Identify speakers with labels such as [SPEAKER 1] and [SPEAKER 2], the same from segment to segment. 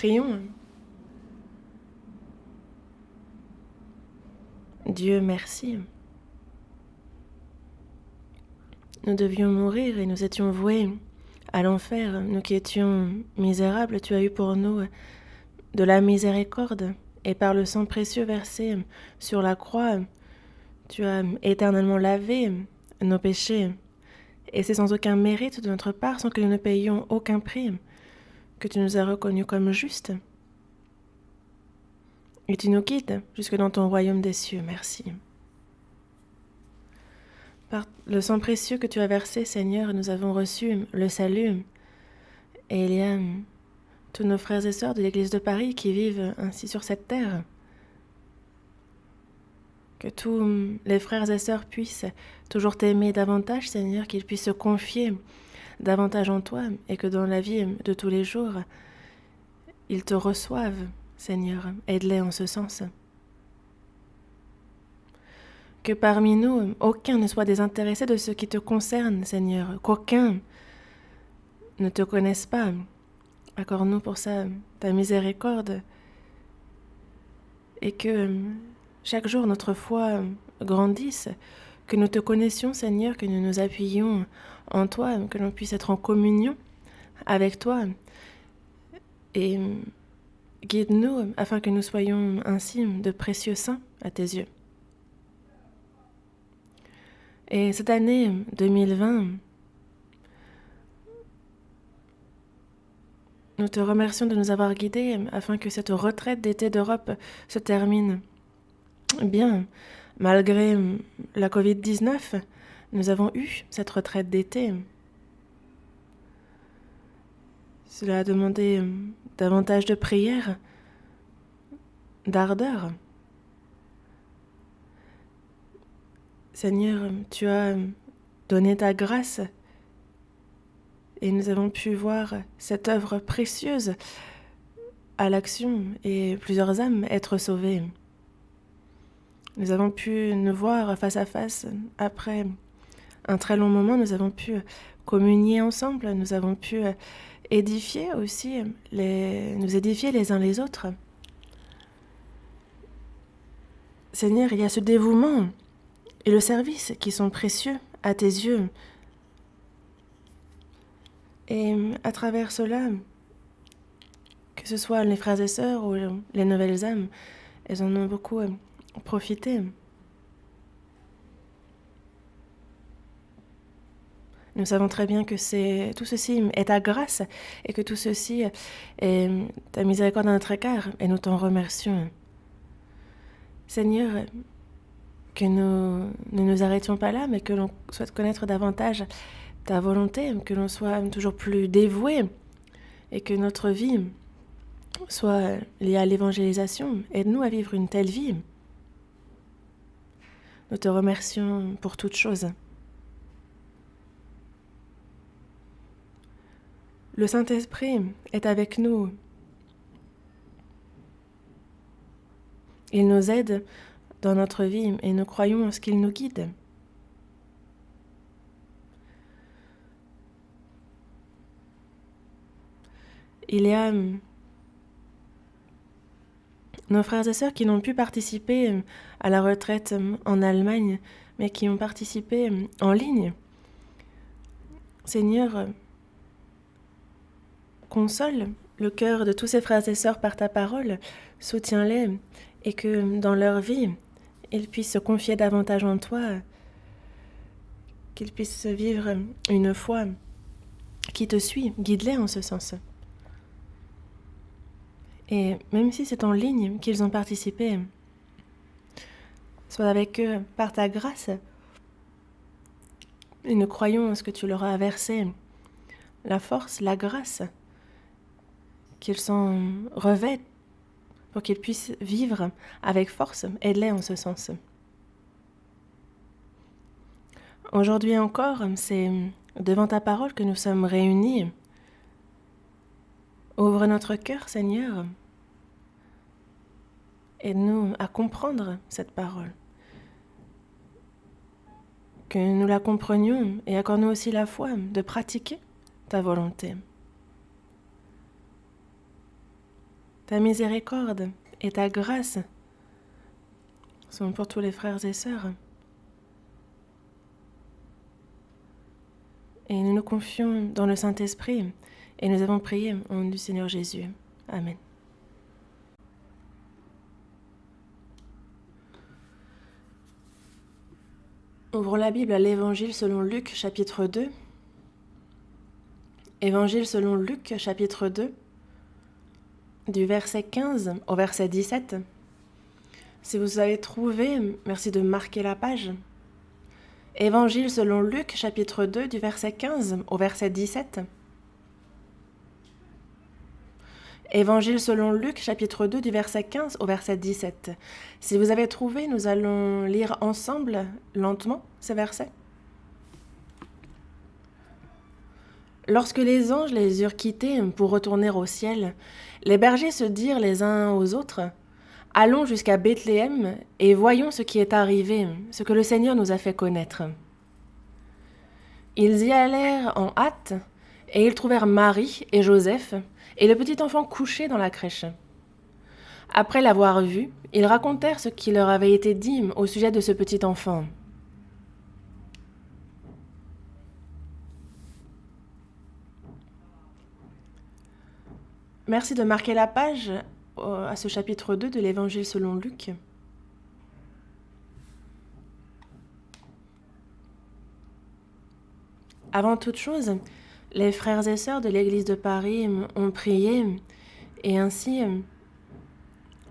[SPEAKER 1] Prions. Dieu, merci. Nous devions mourir et nous étions voués à l'enfer. Nous qui étions misérables, tu as eu pour nous de la miséricorde. Et par le sang précieux versé sur la croix, tu as éternellement lavé nos péchés. Et c'est sans aucun mérite de notre part, sans que nous ne payions aucun prix, que tu nous as reconnus comme justes. Et tu nous guides jusque dans ton royaume des cieux. Merci. Par le sang précieux que tu as versé, Seigneur, nous avons reçu le salut. Et il y a tous nos frères et sœurs de l'Église de Paris qui vivent ainsi sur cette terre. Que tous les frères et sœurs puissent toujours t'aimer davantage, Seigneur, qu'ils puissent se confier davantage en toi et que dans la vie de tous les jours, ils te reçoivent, Seigneur. Aide-les en ce sens. Que parmi nous, aucun ne soit désintéressé de ce qui te concerne, Seigneur. Qu'aucun ne te connaisse pas. Accorde-nous pour ça ta miséricorde. Et que chaque jour notre foi grandisse. Que nous te connaissions, Seigneur, que nous nous appuyions en toi, que l'on puisse être en communion avec toi. Et guide-nous afin que nous soyons ainsi de précieux saints à tes yeux. Et cette année 2020, nous te remercions de nous avoir guidés afin que cette retraite d'été d'Europe se termine bien. Malgré la Covid-19, nous avons eu cette retraite d'été. Cela a demandé davantage de prière, d'ardeur. Seigneur, tu as donné ta grâce et nous avons pu voir cette œuvre précieuse à l'action et plusieurs âmes être sauvées. Nous avons pu nous voir face à face après un très long moment. Nous avons pu communier ensemble. Nous avons pu édifier aussi, nous édifier les uns les autres. Seigneur, il y a ce dévouement et le service qui sont précieux à tes yeux. Et à travers cela, que ce soit les frères et sœurs ou les nouvelles âmes, elles en ont beaucoup profité. Nous savons très bien que tout ceci est ta grâce et que tout ceci est ta miséricorde à notre égard et nous t'en remercions. Seigneur, que nous ne nous arrêtions pas là, mais que l'on souhaite connaître davantage ta volonté, que l'on soit toujours plus dévoué et que notre vie soit liée à l'évangélisation. Aide-nous à vivre une telle vie. Nous te remercions pour toutes choses. Le Saint-Esprit est avec nous. Il nous aide dans notre vie et nous croyons en ce qu'il nous guide. Il y a nos frères et sœurs qui n'ont pu participer à la retraite en Allemagne, mais qui ont participé en ligne. Seigneur, console le cœur de tous ces frères et sœurs par ta parole, soutiens-les et que dans leur vie, ils puissent se confier davantage en toi, qu'ils puissent vivre une foi qui te suit, guide-les en ce sens. Et même si c'est en ligne qu'ils ont participé, sois avec eux par ta grâce. Et nous croyons en ce que tu leur as versé, la force, la grâce, qu'ils s'en revêtent pour qu'ils puissent vivre avec force. Aide-les en ce sens. Aujourd'hui encore, c'est devant ta parole que nous sommes réunis. Ouvre notre cœur, Seigneur. Aide-nous à comprendre cette parole. Que nous la comprenions et accorde-nous aussi la foi de pratiquer ta volonté. Ta miséricorde et ta grâce sont pour tous les frères et sœurs. Et nous nous confions dans le Saint-Esprit et nous avons prié au nom du Seigneur Jésus. Amen. Ouvrons la Bible à l'Évangile selon Luc, chapitre 2. Évangile selon Luc, chapitre 2, du verset 15 au verset 17. Si vous avez trouvé, merci de marquer la page. Évangile selon Luc, chapitre 2, du verset 15 au verset 17. Évangile selon Luc, chapitre 2, du verset 15 au verset 17. Si vous avez trouvé, nous allons lire ensemble, lentement, ces versets. Lorsque les anges les eurent quittés pour retourner au ciel, les bergers se dirent les uns aux autres : « Allons jusqu'à Bethléem et voyons ce qui est arrivé, ce que le Seigneur nous a fait connaître. » Ils y allèrent en hâte, et ils trouvèrent Marie et Joseph et le petit enfant couché dans la crèche. Après l'avoir vu, ils racontèrent ce qui leur avait été dit au sujet de ce petit enfant. Merci de marquer la page à ce chapitre 2 de l'Évangile selon Luc. Avant toute chose, les frères et sœurs de l'Église de Paris ont prié et ainsi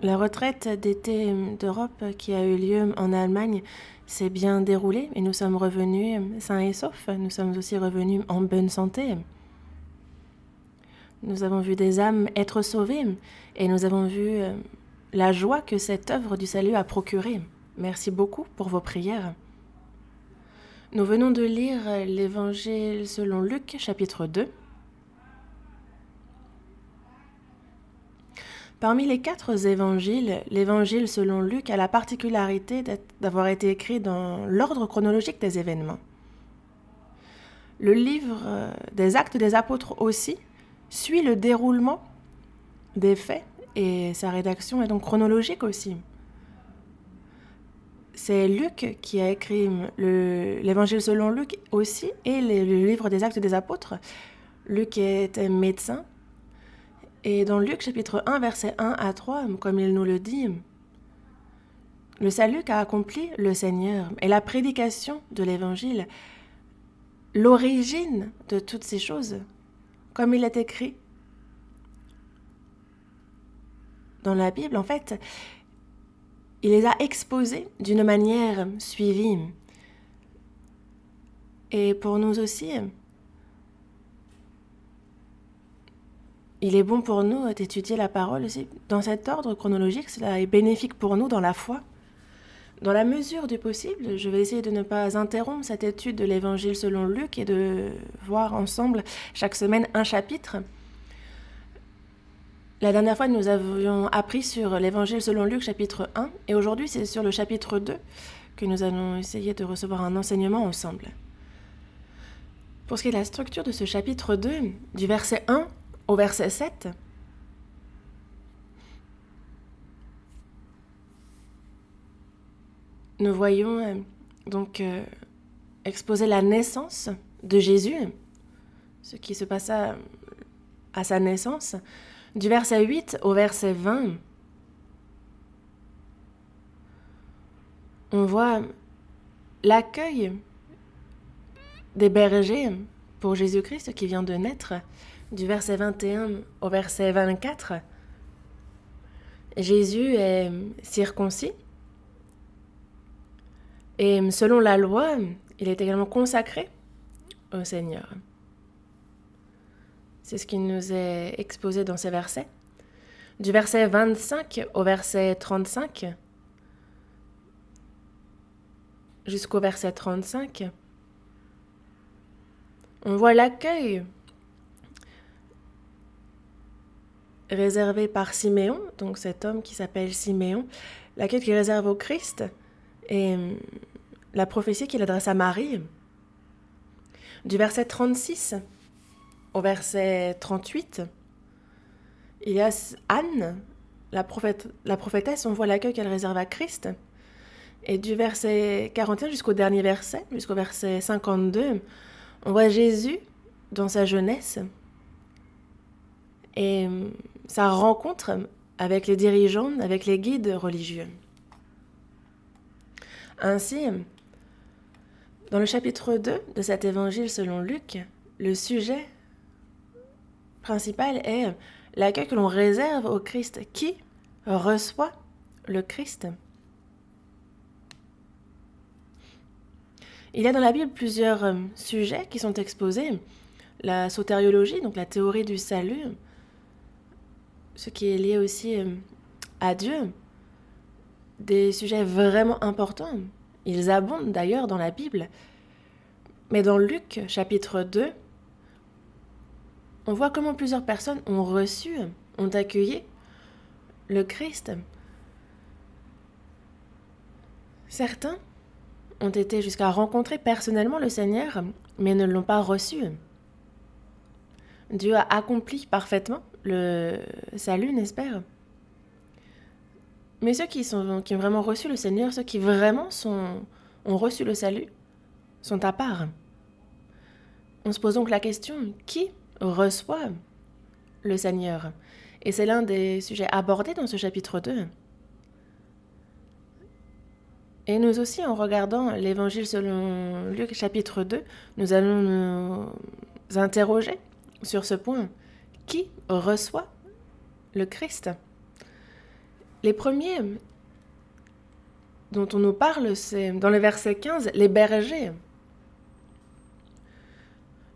[SPEAKER 1] la retraite d'été d'Europe qui a eu lieu en Allemagne s'est bien déroulée et nous sommes revenus sains et saufs. Nous sommes aussi revenus en bonne santé. Nous avons vu des âmes être sauvées et nous avons vu la joie que cette œuvre du salut a procurée. Merci beaucoup pour vos prières. Nous venons de lire l'Évangile selon Luc, chapitre 2. Parmi les 4 évangiles, l'Évangile selon Luc a la particularité d'avoir été écrit dans l'ordre chronologique des événements. Le livre des Actes des Apôtres aussi suit le déroulement des faits et sa rédaction est donc chronologique aussi. C'est Luc qui a écrit l'Évangile selon Luc aussi et le livre des Actes des Apôtres. Luc était médecin et dans Luc chapitre 1 versets 1 à 3, comme il nous le dit, le salut qu'a accompli le Seigneur et la prédication de l'Évangile, l'origine de toutes ces choses, comme il est écrit dans la Bible, en fait, il les a exposés d'une manière suivie. Et pour nous aussi, il est bon pour nous d'étudier la parole aussi dans cet ordre chronologique. Cela est bénéfique pour nous dans la foi. Dans la mesure du possible, je vais essayer de ne pas interrompre cette étude de l'Évangile selon Luc et de voir ensemble chaque semaine un chapitre. La dernière fois, nous avions appris sur l'Évangile selon Luc, chapitre 1, et aujourd'hui, c'est sur le chapitre 2 que nous allons essayer de recevoir un enseignement ensemble. Pour ce qui est de la structure de ce chapitre 2, du verset 1 au verset 7, nous voyons donc exposer la naissance de Jésus, ce qui se passa à sa naissance. Du verset 8 au verset 20, on voit l'accueil des bergers pour Jésus-Christ qui vient de naître. Du verset 21 au verset 24, Jésus est circoncis et selon la loi, il est également consacré au Seigneur. C'est ce qui nous est exposé dans ces versets. Du verset 25 au verset 35, jusqu'au verset 35, on voit l'accueil réservé par Siméon, donc cet homme qui s'appelle Siméon, l'accueil qu'il réserve au Christ et la prophétie qu'il adresse à Marie. Du verset 36 au verset 38, Il y a Anne, la prophétesse, on voit l'accueil qu'elle réserve à Christ. Et du verset 41 jusqu'au dernier verset, jusqu'au verset 52, on voit Jésus dans sa jeunesse et sa rencontre avec les dirigeants, avec les guides religieux. Ainsi, dans le chapitre 2 de cet évangile selon Luc, le sujet principal est l'accueil que l'on réserve au Christ. Qui reçoit le Christ? Il y a dans la Bible plusieurs sujets qui sont exposés. La sotériologie, donc la théorie du salut, ce qui est lié aussi à Dieu. Des sujets vraiment importants. Ils abondent d'ailleurs dans la Bible. Mais dans Luc, chapitre 2, on voit comment plusieurs personnes ont reçu, ont accueilli le Christ. Certains ont été jusqu'à rencontrer personnellement le Seigneur, mais ne l'ont pas reçu. Dieu a accompli parfaitement le salut, n'est-ce pas? Mais ceux qui ont vraiment reçu le Seigneur, ceux qui vraiment ont reçu le salut, sont à part. On se pose donc la question, qui reçoit le Seigneur? Et c'est l'un des sujets abordés dans ce chapitre 2. Et nous aussi, en regardant l'Évangile selon Luc, chapitre 2, nous allons nous interroger sur ce point. Qui reçoit le Christ? Les premiers dont on nous parle, c'est dans le verset 15, les bergers.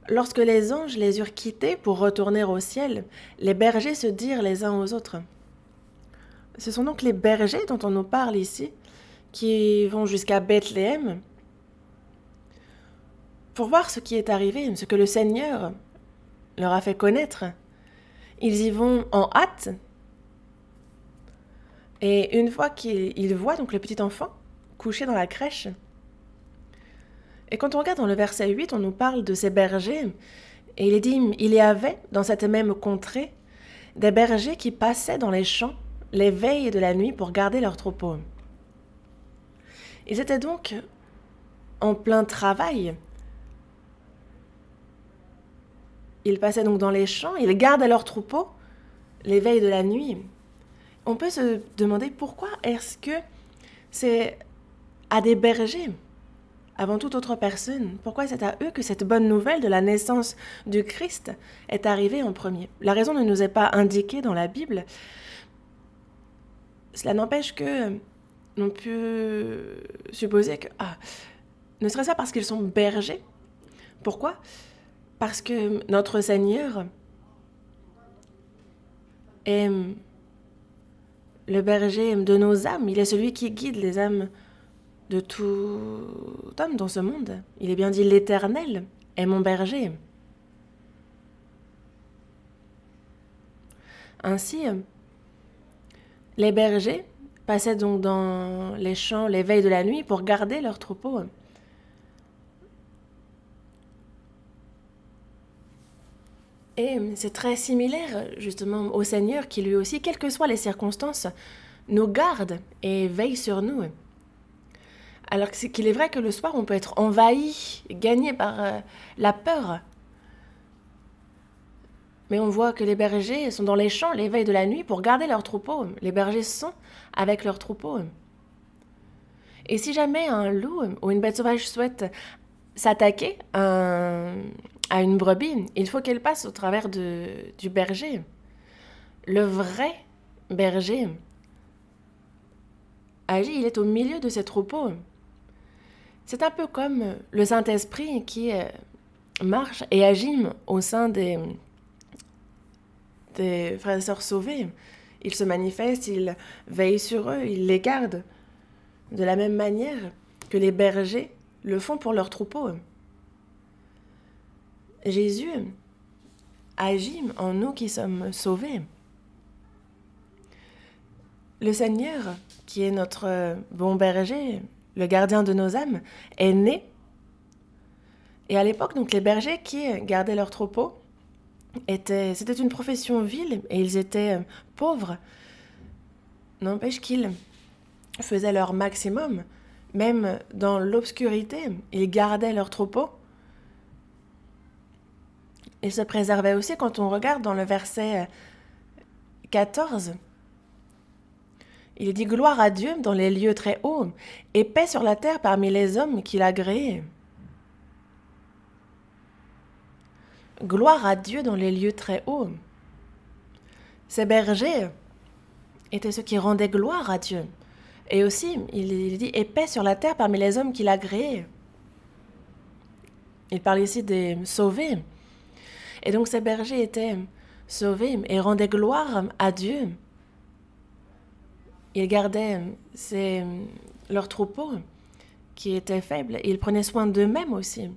[SPEAKER 1] Lorsque les anges les eurent quittés pour retourner au ciel, les bergers se dirent les uns aux autres. Ce sont donc les bergers dont on nous parle ici, qui vont jusqu'à Bethléem pour voir ce qui est arrivé, ce que le Seigneur leur a fait connaître. Ils y vont en hâte, et une fois qu'ils voient donc le petit enfant couché dans la crèche, et quand on regarde dans le verset 8, on nous parle de ces bergers, et il est dit, il y avait dans cette même contrée des bergers qui passaient dans les champs les veilles de la nuit pour garder leurs troupeaux. Ils étaient donc en plein travail. Ils passaient donc dans les champs, ils gardaient leurs troupeaux les veilles de la nuit. On peut se demander pourquoi est-ce que c'est à des bergers, avant toute autre personne, pourquoi c'est à eux que cette bonne nouvelle de la naissance du Christ est arrivée en premier. La raison ne nous est pas indiquée dans la Bible. Cela n'empêche que on peut supposer que, ne serait-ce pas parce qu'ils sont bergers. Pourquoi? Parce que notre Seigneur est le berger de nos âmes. Il est celui qui guide les âmes de tout homme dans ce monde. Il est bien dit, l'Éternel est mon berger. Ainsi, les bergers passaient donc dans les champs les veilles de la nuit pour garder leurs troupeaux. Et c'est très similaire justement au Seigneur qui lui aussi, quelles que soient les circonstances, nous garde et veille sur nous. Alors qu'il est vrai que le soir, on peut être envahi, gagné par la peur. Mais on voit que les bergers sont dans les champs les veilles de la nuit pour garder leurs troupeaux. Les bergers sont avec leurs troupeaux. Et si jamais un loup ou une bête sauvage souhaite s'attaquer à une brebis, il faut qu'elle passe au travers du berger. Le vrai berger agit, il est au milieu de ses troupeaux. C'est un peu comme le Saint-Esprit qui marche et agit au sein des frères et sœurs sauvés. Il se manifeste, il veille sur eux, il les garde. De la même manière que les bergers le font pour leurs troupeaux. Jésus agit en nous qui sommes sauvés. Le Seigneur, qui est notre bon berger, le gardien de nos âmes, est né. Et à l'époque, donc, les bergers qui gardaient leurs troupeaux C'était une profession vile et ils étaient pauvres. N'empêche qu'ils faisaient leur maximum. Même dans l'obscurité, ils gardaient leur troupeau. Ils se préservaient aussi quand on regarde dans le verset 14. Il dit « Gloire à Dieu dans les lieux très hauts, et paix sur la terre parmi les hommes qu'il a créés. » Gloire à Dieu dans les lieux très hauts. Ces bergers étaient ceux qui rendaient gloire à Dieu. Et aussi, il dit « Et paix sur la terre parmi les hommes qu'il a créés. » Il parle ici des sauvés. Et donc ces bergers étaient sauvés et rendaient gloire à Dieu. Ils gardaient leurs troupeaux qui étaient faibles et ils prenaient soin d'eux-mêmes aussi.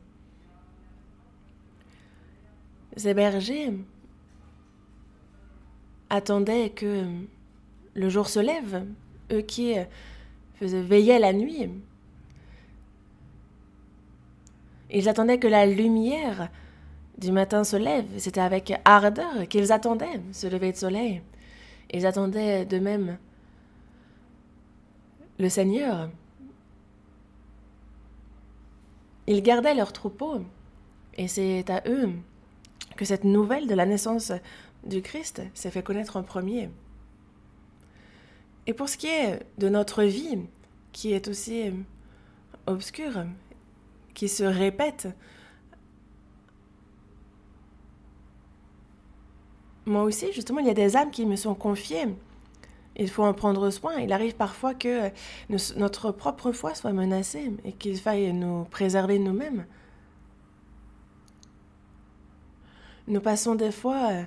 [SPEAKER 1] Ces bergers attendaient que le jour se lève, eux qui veillaient la nuit. Ils attendaient que la lumière du matin se lève. C'était avec ardeur qu'ils attendaient ce lever de soleil. Ils attendaient de même le Seigneur. Ils gardaient leurs troupeaux et c'est à eux que cette nouvelle de la naissance du Christ s'est fait connaître en premier. Et pour ce qui est de notre vie, qui est aussi obscure, qui se répète, moi aussi, justement, il y a des âmes qui me sont confiées. Il faut en prendre soin. Il arrive parfois que notre propre foi soit menacée et qu'il faille nous préserver nous-mêmes. Nous passons des fois,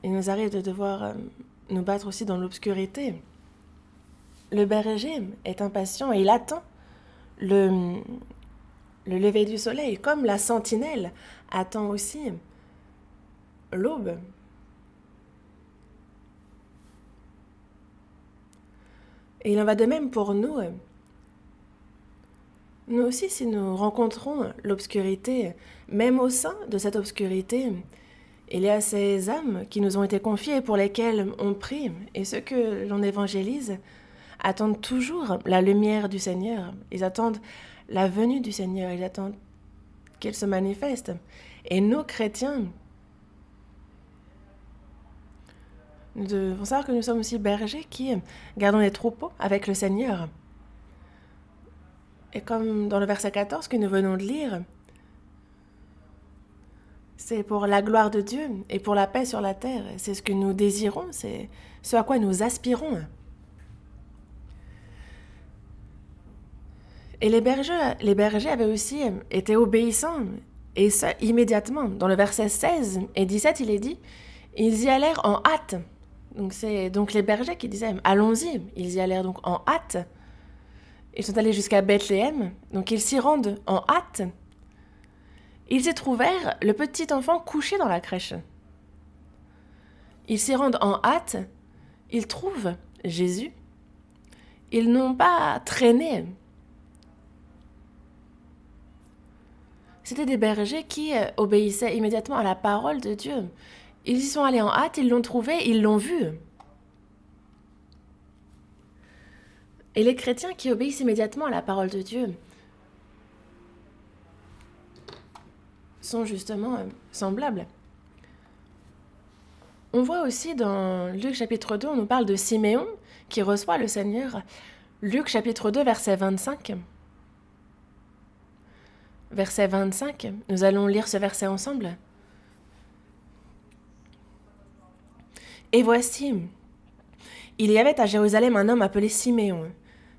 [SPEAKER 1] il nous arrive de devoir nous battre aussi dans l'obscurité. Le berger est impatient et il attend le lever du soleil, comme la sentinelle attend aussi l'aube. Et il en va de même pour nous. Nous aussi, si nous rencontrons l'obscurité, même au sein de cette obscurité, il y a ces âmes qui nous ont été confiées et pour lesquelles on prie. Et ceux que l'on évangélise attendent toujours la lumière du Seigneur. Ils attendent la venue du Seigneur. Ils attendent qu'elle se manifeste. Et nous, chrétiens, nous devons savoir que nous sommes aussi bergers qui gardons les troupeaux avec le Seigneur. Et comme dans le verset 14 que nous venons de lire, c'est pour la gloire de Dieu et pour la paix sur la terre. C'est ce que nous désirons, c'est ce à quoi nous aspirons. Et les bergers avaient aussi été obéissants, et ça immédiatement. Dans le verset 16 et 17, il est dit « Ils y allèrent en hâte ». Donc c'est donc les bergers qui disaient « Allons-y ». Ils y allèrent donc en hâte. Ils sont allés jusqu'à Bethléem, donc ils s'y rendent en hâte. Ils y trouvèrent le petit enfant couché dans la crèche. Ils s'y rendent en hâte, ils trouvent Jésus. Ils n'ont pas traîné. C'était des bergers qui obéissaient immédiatement à la parole de Dieu. Ils y sont allés en hâte, ils l'ont trouvé, ils l'ont vu. Et les chrétiens qui obéissent immédiatement à la parole de Dieu sont justement semblables. On voit aussi dans Luc chapitre 2, on nous parle de Siméon qui reçoit le Seigneur. Luc chapitre 2, verset 25. Verset 25, nous allons lire ce verset ensemble. Et voici, il y avait à Jérusalem un homme appelé Siméon.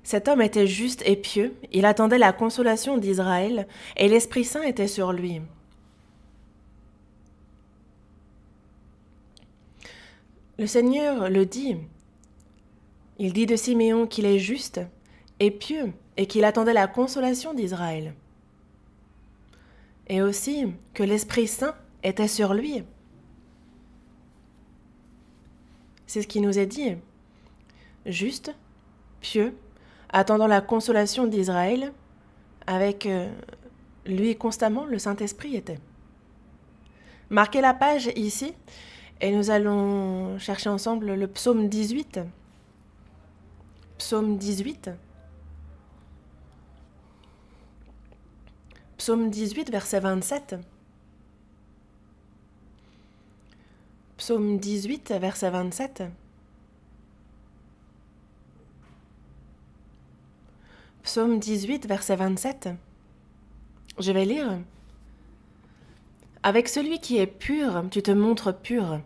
[SPEAKER 1] Cet homme était juste et pieux, il attendait la consolation d'Israël, et l'Esprit Saint était sur lui. Le Seigneur le dit. Il dit de Siméon qu'il est juste et pieux, et qu'il attendait la consolation d'Israël. Et aussi que l'Esprit Saint était sur lui. C'est ce qui nous est dit. Juste, pieux, attendant la consolation d'Israël, avec lui constamment le Saint-Esprit était. Marquez la page ici et nous allons chercher ensemble le psaume 18. Psaume 18. Psaume 18, verset 27. Psaume 18, verset 27. Psaume 18, verset 27. Je vais lire. Avec celui qui est pur, tu te montres pur,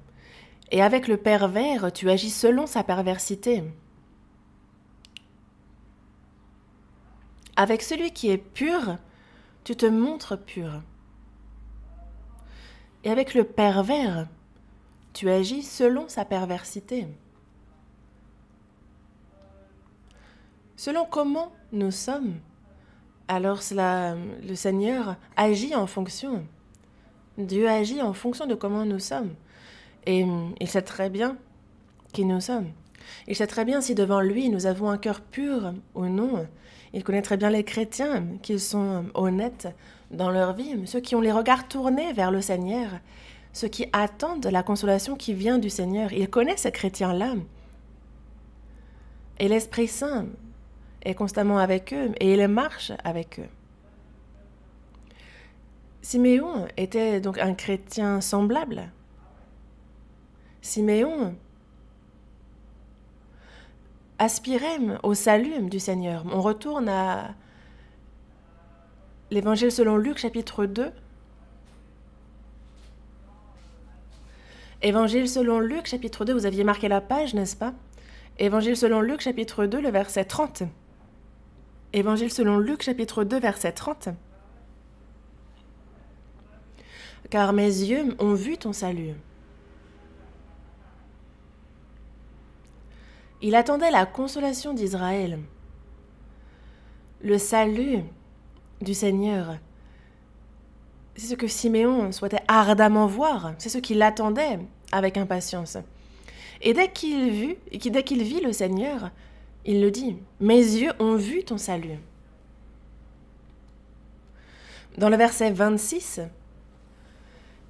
[SPEAKER 1] et avec le pervers, tu agis selon sa perversité. Avec celui qui est pur, tu te montres pur. Et avec le pervers, tu agis selon sa perversité. Selon comment nous sommes, alors le Seigneur agit en fonction. Dieu agit en fonction de comment nous sommes. Et il sait très bien qui nous sommes. Il sait très bien si devant lui nous avons un cœur pur ou non. Il connaît très bien les chrétiens, qu'ils sont honnêtes dans leur vie, ceux qui ont les regards tournés vers le Seigneur, ceux qui attendent la consolation qui vient du Seigneur. Il connaît ces chrétiens-là. Et l'Esprit Saint est constamment avec eux et il marche avec eux. Siméon était donc un chrétien semblable. Siméon aspirait au salut du Seigneur. On retourne à l'Évangile selon Luc, chapitre 2. Évangile selon Luc, chapitre 2, vous aviez marqué la page, n'est-ce pas? Évangile selon Luc, chapitre 2, le verset 30. Évangile selon Luc, chapitre 2, verset 30. Car mes yeux ont vu ton salut. Il attendait la consolation d'Israël, le salut du Seigneur. C'est ce que Siméon souhaitait ardemment voir, c'est ce qu'il attendait avec impatience. Et dès qu'il vit le Seigneur, il le dit, « Mes yeux ont vu ton salut ». Dans le verset 26,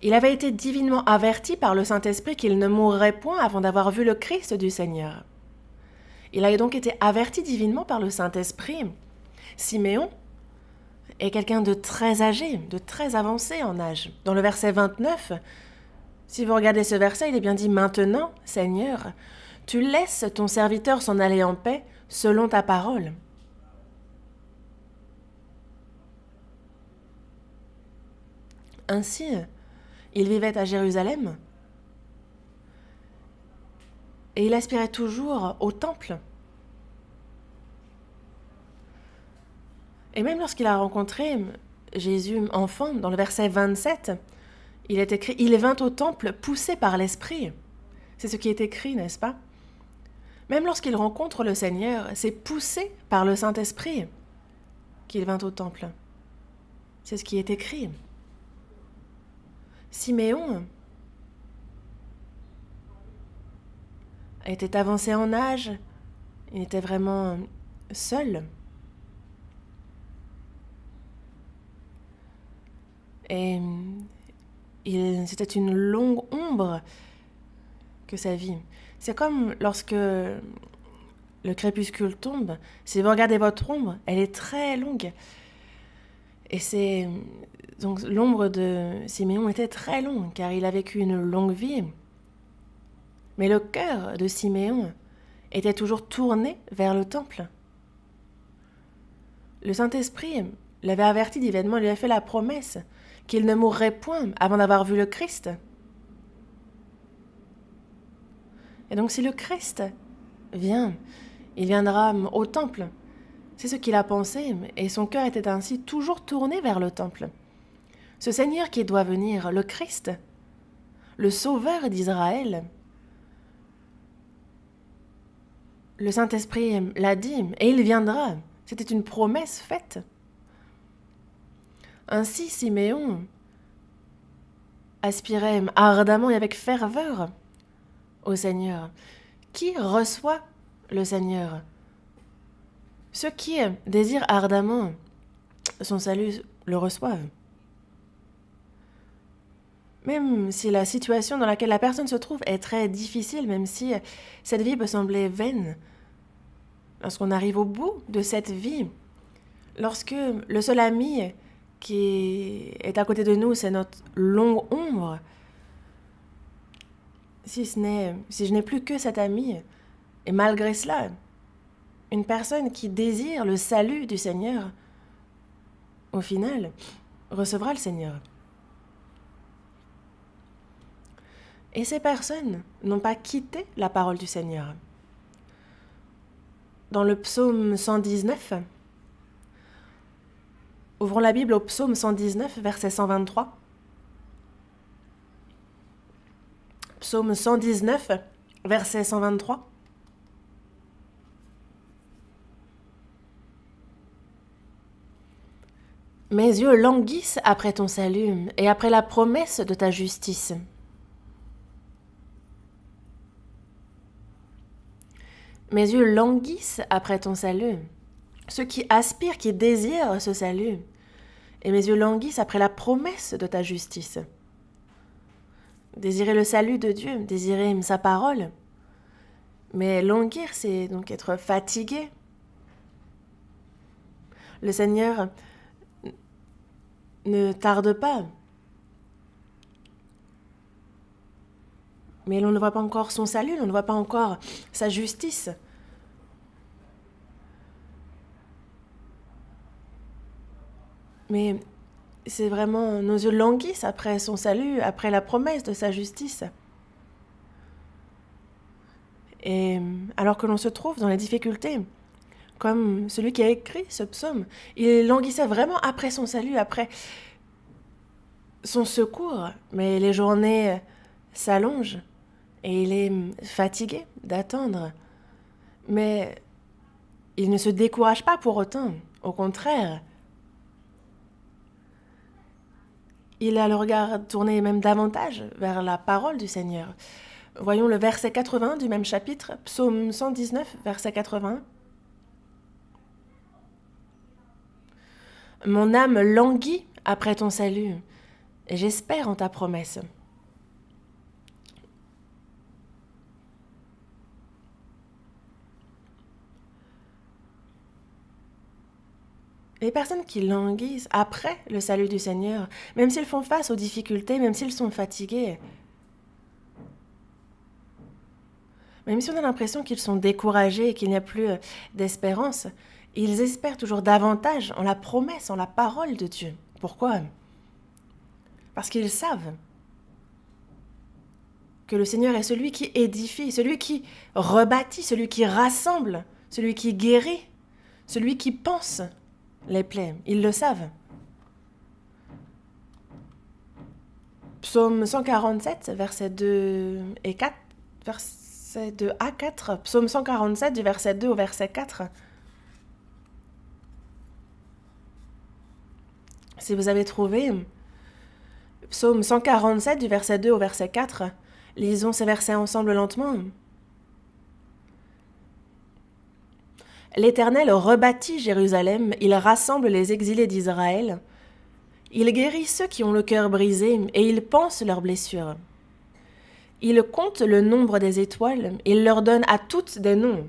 [SPEAKER 1] il avait été divinement averti par le Saint-Esprit qu'il ne mourrait point avant d'avoir vu le Christ du Seigneur. Il a donc été averti divinement par le Saint-Esprit. Siméon est quelqu'un de très âgé, de très avancé en âge. Dans le verset 29, si vous regardez ce verset, il est bien dit « Maintenant, Seigneur, tu laisses ton serviteur s'en aller en paix selon ta parole. » Ainsi, il vivait à Jérusalem et il aspirait toujours au temple. Et même lorsqu'il a rencontré Jésus enfant, dans le verset 27, il est écrit « Il vint au temple poussé par l'Esprit ». C'est ce qui est écrit, n'est-ce pas? Même lorsqu'il rencontre le Seigneur, c'est poussé par le Saint-Esprit qu'il vint au temple. C'est ce qui est écrit. Siméon était avancé en âge, il était vraiment seul. Et c'était une longue ombre que sa vie. C'est comme lorsque le crépuscule tombe, si vous regardez votre ombre, elle est très longue. Et donc l'ombre de Siméon était très longue, car il a vécu une longue vie. Mais le cœur de Siméon était toujours tourné vers le temple. Le Saint-Esprit l'avait averti d'événements, lui avait fait la promesse qu'il ne mourrait point avant d'avoir vu le Christ. Et donc si le Christ vient, il viendra au temple. C'est ce qu'il a pensé, et son cœur était ainsi toujours tourné vers le temple. Ce Seigneur qui doit venir, le Christ, le Sauveur d'Israël, le Saint-Esprit l'a dit, et il viendra. C'était une promesse faite. Ainsi, Siméon aspirait ardemment et avec ferveur au Seigneur. Qui reçoit le Seigneur? Ceux qui désirent ardemment son salut le reçoivent. Même si la situation dans laquelle la personne se trouve est très difficile, même si cette vie peut sembler vaine, lorsqu'on arrive au bout de cette vie, lorsque le seul ami qui est à côté de nous, c'est notre longue ombre, si je n'ai plus que cet ami, et malgré cela, une personne qui désire le salut du Seigneur, au final, recevra le Seigneur. Et ces personnes n'ont pas quitté la parole du Seigneur. Dans le psaume 119, ouvrons la Bible au psaume 119, verset 123. Psaume 119, verset 123. Mes yeux languissent après ton salut et après la promesse de ta justice. Mes yeux languissent après ton salut. Ceux qui aspirent, qui désirent ce salut. Et mes yeux languissent après la promesse de ta justice. Désirer le salut de Dieu, désirer sa parole. Mais languir, c'est donc être fatigué. Le Seigneur ne tarde pas. Mais l'on ne voit pas encore son salut, on ne voit pas encore sa justice. Mais c'est vraiment, nos yeux languissent après son salut, après la promesse de sa justice. Et alors que l'on se trouve dans les difficultés, comme celui qui a écrit ce psaume, il languissait vraiment après son salut, après son secours, mais les journées s'allongent et il est fatigué d'attendre. Mais il ne se décourage pas pour autant, au contraire. Il a le regard tourné même davantage vers la parole du Seigneur. Voyons le verset 80 du même chapitre, psaume 119, verset 80. Mon âme languit après ton salut, et j'espère en ta promesse. Les personnes qui languissent après le salut du Seigneur, même s'ils font face aux difficultés, même s'ils sont fatigués, même si on a l'impression qu'ils sont découragés et qu'il n'y a plus d'espérance, ils espèrent toujours davantage en la promesse, en la parole de Dieu. Pourquoi ? Parce qu'ils savent que le Seigneur est celui qui édifie, celui qui rebâtit, celui qui rassemble, celui qui guérit, celui qui pense les plaies. Ils le savent. Psaume 147, versets 2 et 4, verset 2 à 4. Psaume 147, du verset 2 au verset 4. Si vous avez trouvé, Psaume 147, du verset 2 au verset 4, lisons ces versets ensemble lentement. L'Éternel rebâtit Jérusalem, il rassemble les exilés d'Israël. Il guérit ceux qui ont le cœur brisé et il panse leurs blessures. Il compte le nombre des étoiles, il leur donne à toutes des noms.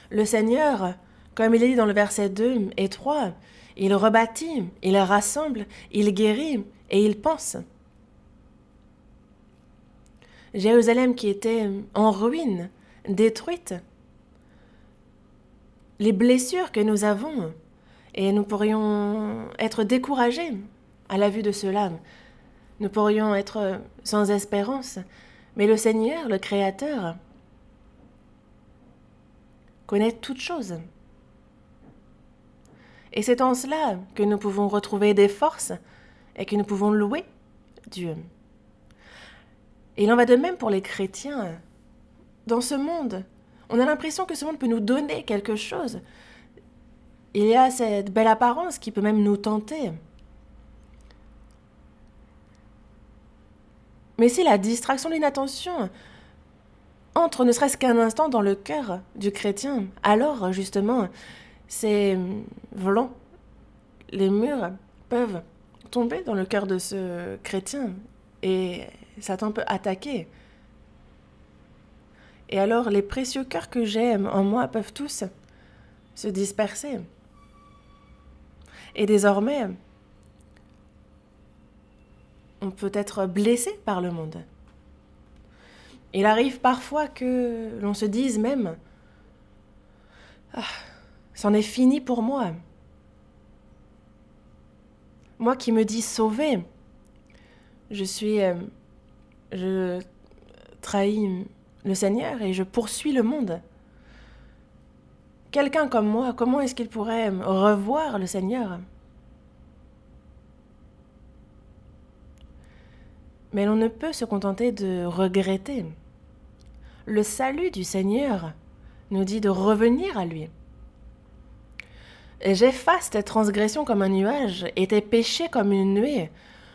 [SPEAKER 1] Le Seigneur, comme il est dit dans le verset 2 et 3, il rebâtit, il rassemble, il guérit et il panse. Jérusalem qui était en ruine, détruite. Les blessures que nous avons, et nous pourrions être découragés à la vue de cela. Nous pourrions être sans espérance. Mais le Seigneur, le Créateur, connaît toutes choses. Et c'est en cela que nous pouvons retrouver des forces et que nous pouvons louer Dieu. Et il en va de même pour les chrétiens. Dans ce monde, on a l'impression que ce monde peut nous donner quelque chose. Il y a cette belle apparence qui peut même nous tenter. Mais si la distraction de l'inattention entre ne serait-ce qu'un instant dans le cœur du chrétien, alors justement, c'est violent. Les murs peuvent tomber dans le cœur de ce chrétien et Satan peut attaquer. Et alors les précieux cœurs que j'aime en moi peuvent tous se disperser. Et désormais, on peut être blessé par le monde. Il arrive parfois que l'on se dise même « Ah, c'en est fini pour moi ». Moi qui me dis sauvé, je trahis le Seigneur et je poursuis le monde. Quelqu'un comme moi, comment est-ce qu'il pourrait revoir le Seigneur ? Mais l'on ne peut se contenter de regretter. Le salut du Seigneur nous dit de revenir à lui. J'efface tes transgressions comme un nuage et tes péchés comme une nuée.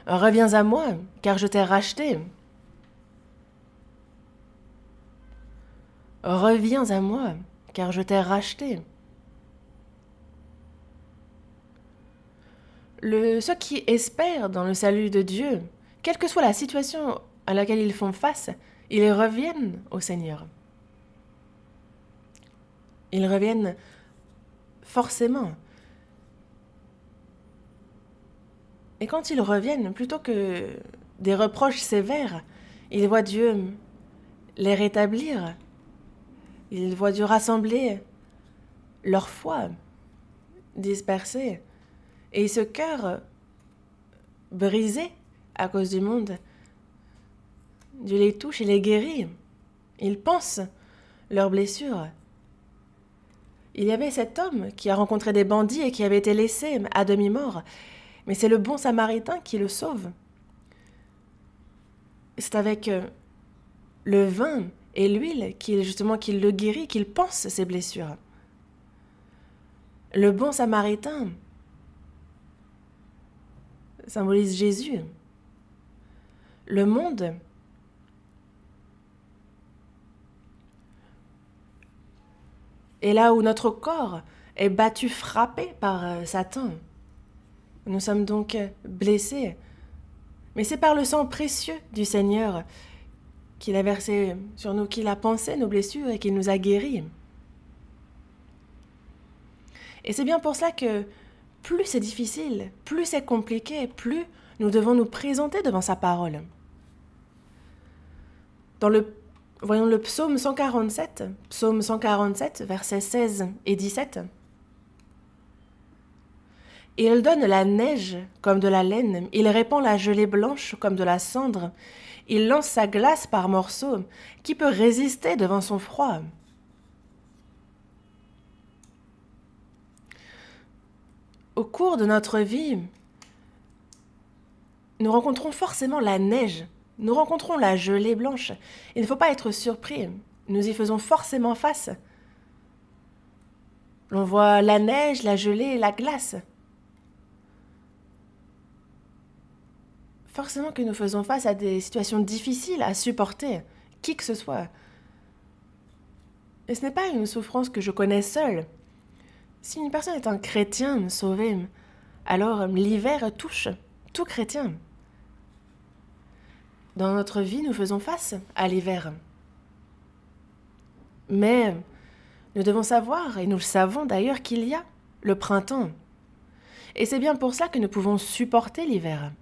[SPEAKER 1] Reviens à moi, car je t'ai racheté. Reviens à moi, car je t'ai racheté. Ceux qui espèrent dans le salut de Dieu, quelle que soit la situation à laquelle ils font face, ils reviennent au Seigneur. Ils reviennent forcément. Et quand ils reviennent, plutôt que des reproches sévères, ils voient Dieu les rétablir. Ils voient Dieu rassembler leur foi dispersée. Et ce cœur brisé à cause du monde, Dieu les touche et les guérit. Ils pensent leurs blessures. Il y avait cet homme qui a rencontré des bandits et qui avait été laissé à demi-mort. Mais c'est le bon Samaritain qui le sauve. C'est avec le vin et l'huile qu'il le guérit, qu'il pense ses blessures. Le bon Samaritain symbolise Jésus. Le monde est là où notre corps est battu, frappé par Satan. Nous sommes donc blessés. Mais c'est par le sang précieux du Seigneur qu'il a versé sur nous, qu'il a pansé nos blessures et qu'il nous a guéris. Et c'est bien pour cela que plus c'est difficile, plus c'est compliqué, plus nous devons nous présenter devant sa parole. Voyons le psaume 147, versets 16 et 17. Il donne la neige comme de la laine, il répand la gelée blanche comme de la cendre, il lance sa glace par morceaux, qui peut résister devant son froid ? Au cours de notre vie, nous rencontrons forcément la neige, nous rencontrons la gelée blanche. Il ne faut pas être surpris, nous y faisons forcément face. L'on voit la neige, la gelée, la glace. Forcément que nous faisons face à des situations difficiles à supporter, qui que ce soit. Et ce n'est pas une souffrance que je connais seule. Si une personne est un chrétien sauvé, alors l'hiver touche tout chrétien. Dans notre vie, nous faisons face à l'hiver. Mais nous devons savoir, et nous le savons d'ailleurs, qu'il y a le printemps. Et c'est bien pour ça que nous pouvons supporter l'hiver.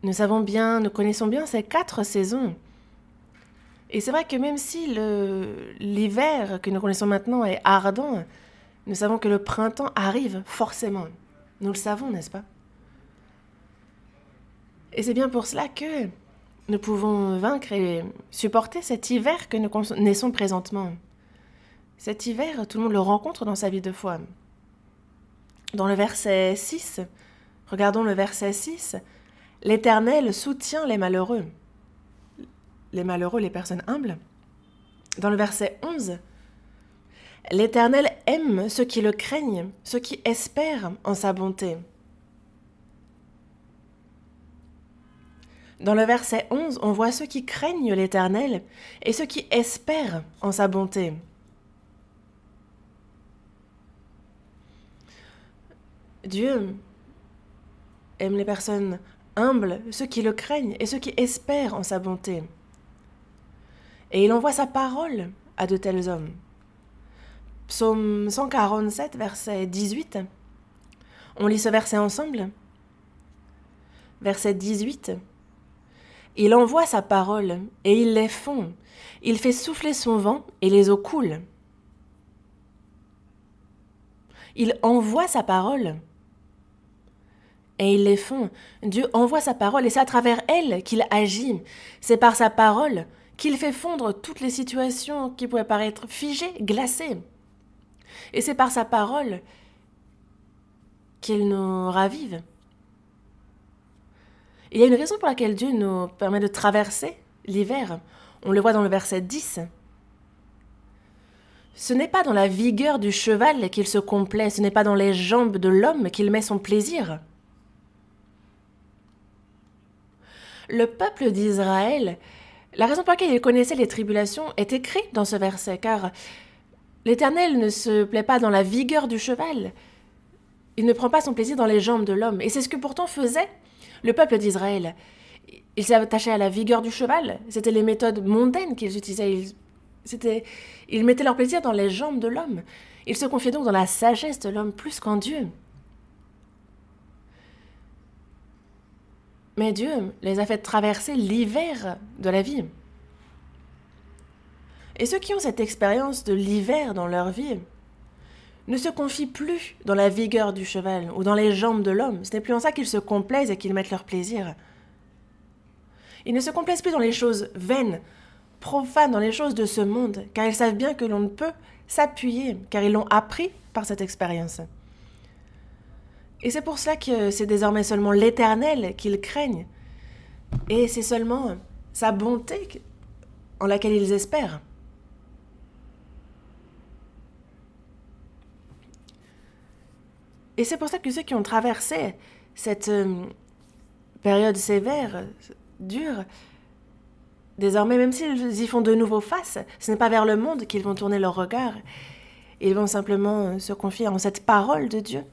[SPEAKER 1] Nous connaissons bien ces 4 saisons. Et c'est vrai que même si l'hiver que nous connaissons maintenant est ardent, nous savons que le printemps arrive forcément. Nous le savons, n'est-ce pas ? Et c'est bien pour cela que nous pouvons vaincre et supporter cet hiver que nous connaissons présentement. Cet hiver, tout le monde le rencontre dans sa vie de foi. Dans le verset 6, regardons le verset 6, « L'Éternel soutient les malheureux », les personnes humbles. Dans le verset 11, « L'Éternel aime ceux qui le craignent, ceux qui espèrent en sa bonté ». Dans le verset 11, on voit ceux qui craignent l'Éternel et ceux qui espèrent en sa bonté. Dieu aime les personnes humbles, ceux qui le craignent et ceux qui espèrent en sa bonté. Et il envoie sa parole à de tels hommes. Psaume 147, verset 18. On lit ce verset ensemble. Verset 18. Il envoie sa parole et il les fond. Il fait souffler son vent et les eaux coulent. Il envoie sa parole et il les fond. Dieu envoie sa parole et c'est à travers elle qu'il agit. C'est par sa parole qu'il fait fondre toutes les situations qui pourraient paraître figées, glacées. Et c'est par sa parole qu'il nous ravive. Il y a une raison pour laquelle Dieu nous permet de traverser l'hiver. On le voit dans le verset 10. Ce n'est pas dans la vigueur du cheval qu'il se complaît, ce n'est pas dans les jambes de l'homme qu'il met son plaisir. Le peuple d'Israël, la raison pour laquelle il connaissait les tribulations est écrite dans ce verset, car l'Éternel ne se plaît pas dans la vigueur du cheval. Il ne prend pas son plaisir dans les jambes de l'homme. Et c'est ce que pourtant faisait le peuple d'Israël. Ils s'attachaient à la vigueur du cheval. C'était les méthodes mondaines qu'ils utilisaient. Ils mettaient leur plaisir dans les jambes de l'homme. Ils se confiaient donc dans la sagesse de l'homme plus qu'en Dieu. Mais Dieu les a fait traverser l'hiver de la vie. Et ceux qui ont cette expérience de l'hiver dans leur vie ne se confient plus dans la vigueur du cheval ou dans les jambes de l'homme. Ce n'est plus en ça qu'ils se complaisent et qu'ils mettent leur plaisir. Ils ne se complaisent plus dans les choses vaines, profanes, dans les choses de ce monde, car ils savent bien que l'on ne peut s'appuyer, car ils l'ont appris par cette expérience. Et c'est pour cela que c'est désormais seulement l'Éternel qu'ils craignent, et c'est seulement sa bonté en laquelle ils espèrent. Et c'est pour ça que ceux qui ont traversé cette période sévère, dure, désormais, même s'ils y font de nouveau face, ce n'est pas vers le monde qu'ils vont tourner leur regard. Ils vont simplement se confier en cette parole de Dieu.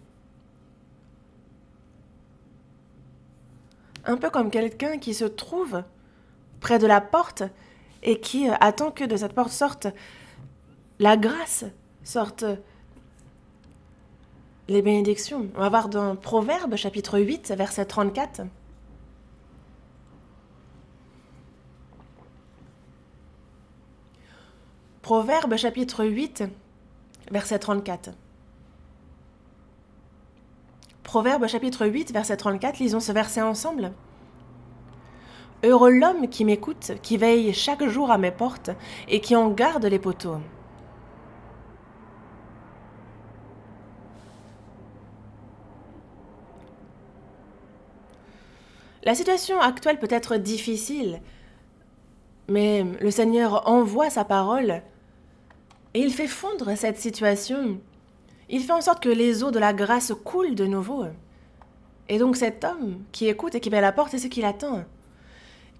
[SPEAKER 1] Un peu comme quelqu'un qui se trouve près de la porte et qui attend que de cette porte sorte la grâce, sorte les bénédictions. On va voir dans Proverbes, chapitre 8, verset 34. Proverbes, chapitre 8, verset 34. Proverbes, chapitre 8, verset 34, lisons ce verset ensemble. « Heureux l'homme qui m'écoute, qui veille chaque jour à mes portes et qui en garde les poteaux. » La situation actuelle peut être difficile, mais le Seigneur envoie sa parole et il fait fondre cette situation. Il fait en sorte que les eaux de la grâce coulent de nouveau. Et donc cet homme qui écoute et qui met à la porte, c'est ce qu'il attend.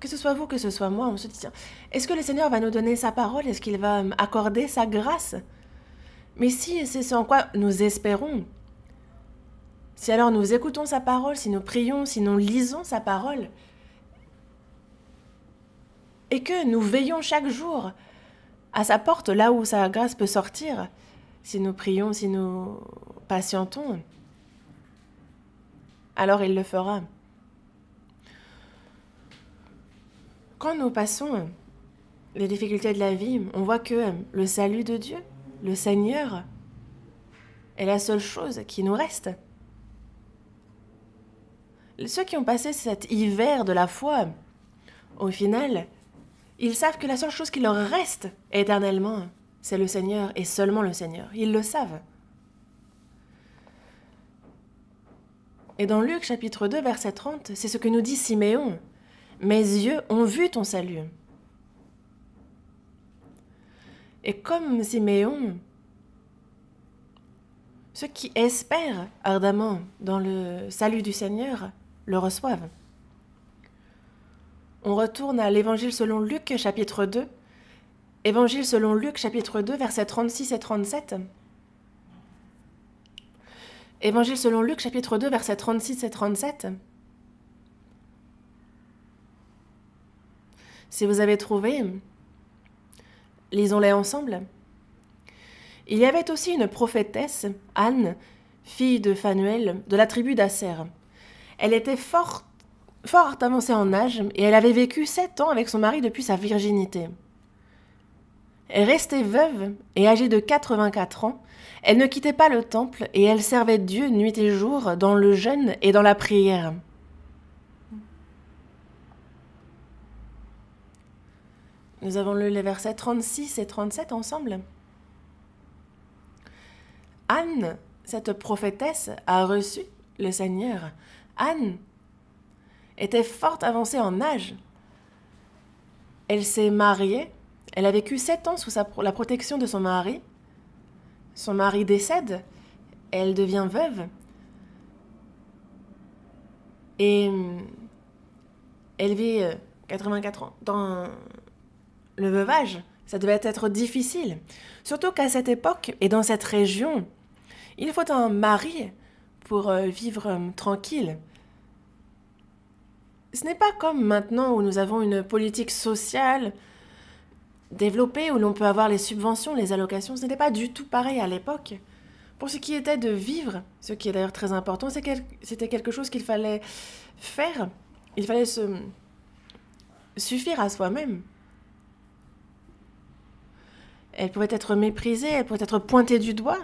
[SPEAKER 1] Que ce soit vous, que ce soit moi, on se dit, tiens, est-ce que le Seigneur va nous donner sa parole? Est-ce qu'il va accorder sa grâce? Mais si c'est ce en quoi nous espérons, si alors nous écoutons sa parole, si nous prions, si nous lisons sa parole, et que nous veillons chaque jour à sa porte, là où sa grâce peut sortir, si nous prions, si nous patientons, alors il le fera. Quand nous passons les difficultés de la vie, on voit que le salut de Dieu, le Seigneur, est la seule chose qui nous reste. Ceux qui ont passé cet hiver de la foi, au final, ils savent que la seule chose qui leur reste éternellement, c'est le Seigneur et seulement le Seigneur. Ils le savent. Et dans Luc chapitre 2, verset 30, c'est ce que nous dit Siméon. « Mes yeux ont vu ton salut. » Et comme Siméon, ceux qui espèrent ardemment dans le salut du Seigneur le reçoivent. On retourne à l'évangile selon Luc, chapitre 2. Évangile selon Luc, chapitre 2, versets 36 et 37. Évangile selon Luc, chapitre 2, versets 36 et 37. Si vous avez trouvé, lisons-les ensemble. Il y avait aussi une prophétesse, Anne, fille de Phanuel, de la tribu d'Asser. Elle était fort avancée en âge et elle avait vécu 7 ans avec son mari depuis sa virginité. Restée veuve et âgée de 84 ans, elle ne quittait pas le temple et elle servait Dieu nuit et jour dans le jeûne et dans la prière. Nous avons lu les versets 36 et 37 ensemble. Anne, cette prophétesse, a reçu le Seigneur. Anne était fort avancée en âge. Elle s'est mariée. Elle a vécu 7 ans sous la protection de son mari. Son mari décède. Elle devient veuve. Et elle vit 84 ans dans le veuvage. Ça devait être difficile. Surtout qu'à cette époque et dans cette région, il faut un mari pour vivre tranquille. Ce n'est pas comme maintenant où nous avons une politique sociale développée, où l'on peut avoir les subventions, les allocations. Ce n'était pas du tout pareil à l'époque. Pour ce qui était de vivre, ce qui est d'ailleurs très important, c'était quelque chose qu'il fallait faire. Il fallait se suffire à soi-même. Elle pouvait être méprisée, elle pouvait être pointée du doigt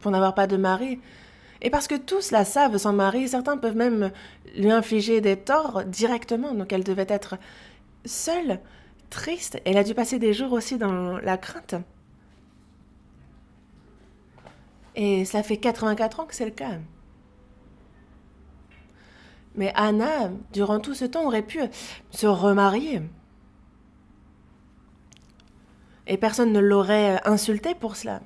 [SPEAKER 1] pour n'avoir pas de mari. Et parce que tous la savent sans mari, certains peuvent même lui infliger des torts directement. Donc elle devait être seule, triste. Elle a dû passer des jours aussi dans la crainte. Et ça fait 84 ans que c'est le cas. Mais Anna, durant tout ce temps, aurait pu se remarier. Et personne ne l'aurait insultée pour cela.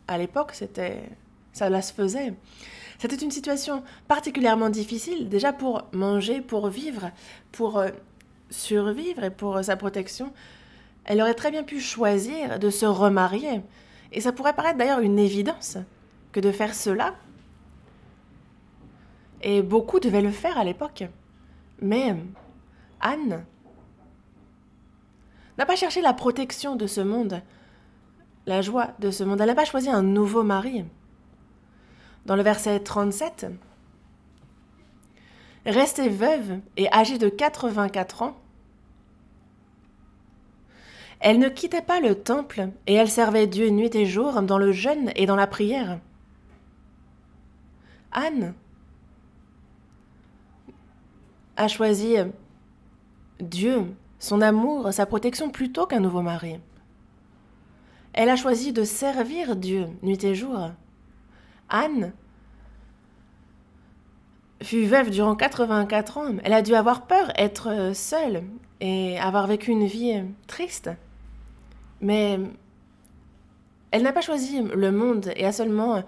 [SPEAKER 1] À l'époque, ça se faisait. C'était une situation particulièrement difficile, déjà pour manger, pour vivre, pour survivre et pour sa protection. Elle aurait très bien pu choisir de se remarier. Et ça pourrait paraître d'ailleurs une évidence que de faire cela. Et beaucoup devaient le faire à l'époque. Mais Anne n'a pas cherché la protection de ce monde, la joie de ce monde. Elle n'a pas choisi un nouveau mari. Dans le verset 37, restée veuve et âgée de 84 ans, elle ne quittait pas le temple et elle servait Dieu nuit et jour dans le jeûne et dans la prière. Anne a choisi Dieu, son amour, sa protection plutôt qu'un nouveau mari. Elle a choisi de servir Dieu nuit et jour. Anne fut veuve durant 84 ans. Elle a dû avoir peur, être seule et avoir vécu une vie triste. Mais elle n'a pas choisi le monde et a seulement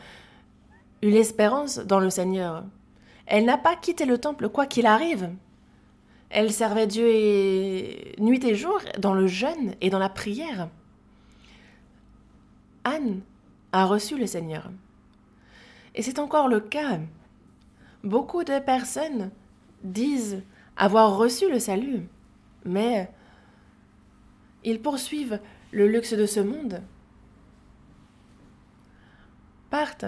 [SPEAKER 1] eu l'espérance dans le Seigneur. Elle n'a pas quitté le temple quoi qu'il arrive. Elle servait Dieu nuit et jour dans le jeûne et dans la prière. Anne a reçu le Seigneur. Et c'est encore le cas. Beaucoup de personnes disent avoir reçu le salut, mais ils poursuivent le luxe de ce monde. Partent.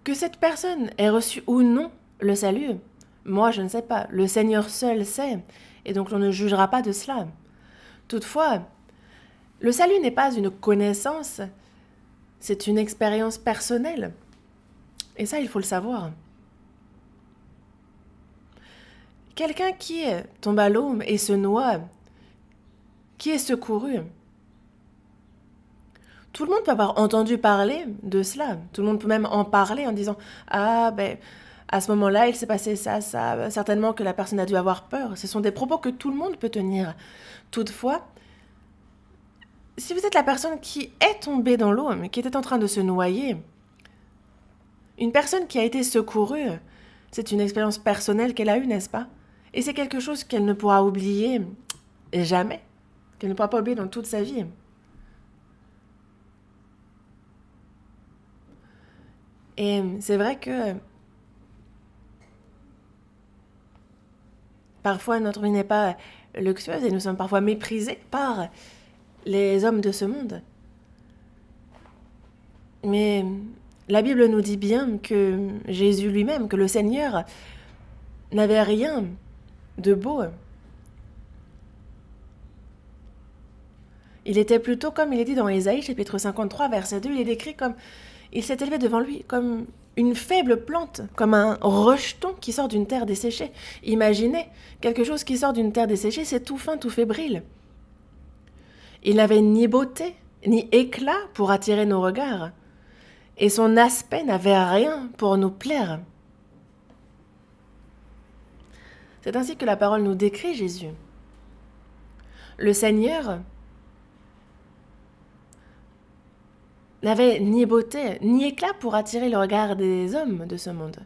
[SPEAKER 1] Que cette personne ait reçu ou non le salut, moi je ne sais pas, le Seigneur seul sait, et donc on ne jugera pas de cela. Toutefois, le salut n'est pas une connaissance, c'est une expérience personnelle. Et ça, il faut le savoir. Quelqu'un qui tombe à l'eau et se noie, qui est secouru. Tout le monde peut avoir entendu parler de cela. Tout le monde peut même en parler en disant « Ah, ben, à ce moment-là, il s'est passé ça, ça. Certainement que la personne a dû avoir peur. » Ce sont des propos que tout le monde peut tenir. Toutefois, si vous êtes la personne qui est tombée dans l'eau, mais qui était en train de se noyer, une personne qui a été secourue, c'est une expérience personnelle qu'elle a eue, n'est-ce pas? Et c'est quelque chose qu'elle ne pourra oublier jamais, qu'elle ne pourra pas oublier dans toute sa vie. Et c'est vrai que parfois notre vie n'est pas luxueuse et nous sommes parfois méprisés par les hommes de ce monde. Mais la Bible nous dit bien que Jésus lui-même, que le Seigneur n'avait rien de beau. Il était plutôt comme il est dit dans Ésaïe, chapitre 53, verset 2, il est décrit comme il s'est élevé devant lui comme une faible plante, comme un rejeton qui sort d'une terre desséchée. Imaginez, quelque chose qui sort d'une terre desséchée, c'est tout fin, tout fébrile. Il n'avait ni beauté, ni éclat pour attirer nos regards, et son aspect n'avait rien pour nous plaire. C'est ainsi que la parole nous décrit Jésus. Le Seigneur n'avait ni beauté, ni éclat pour attirer le regard des hommes de ce monde.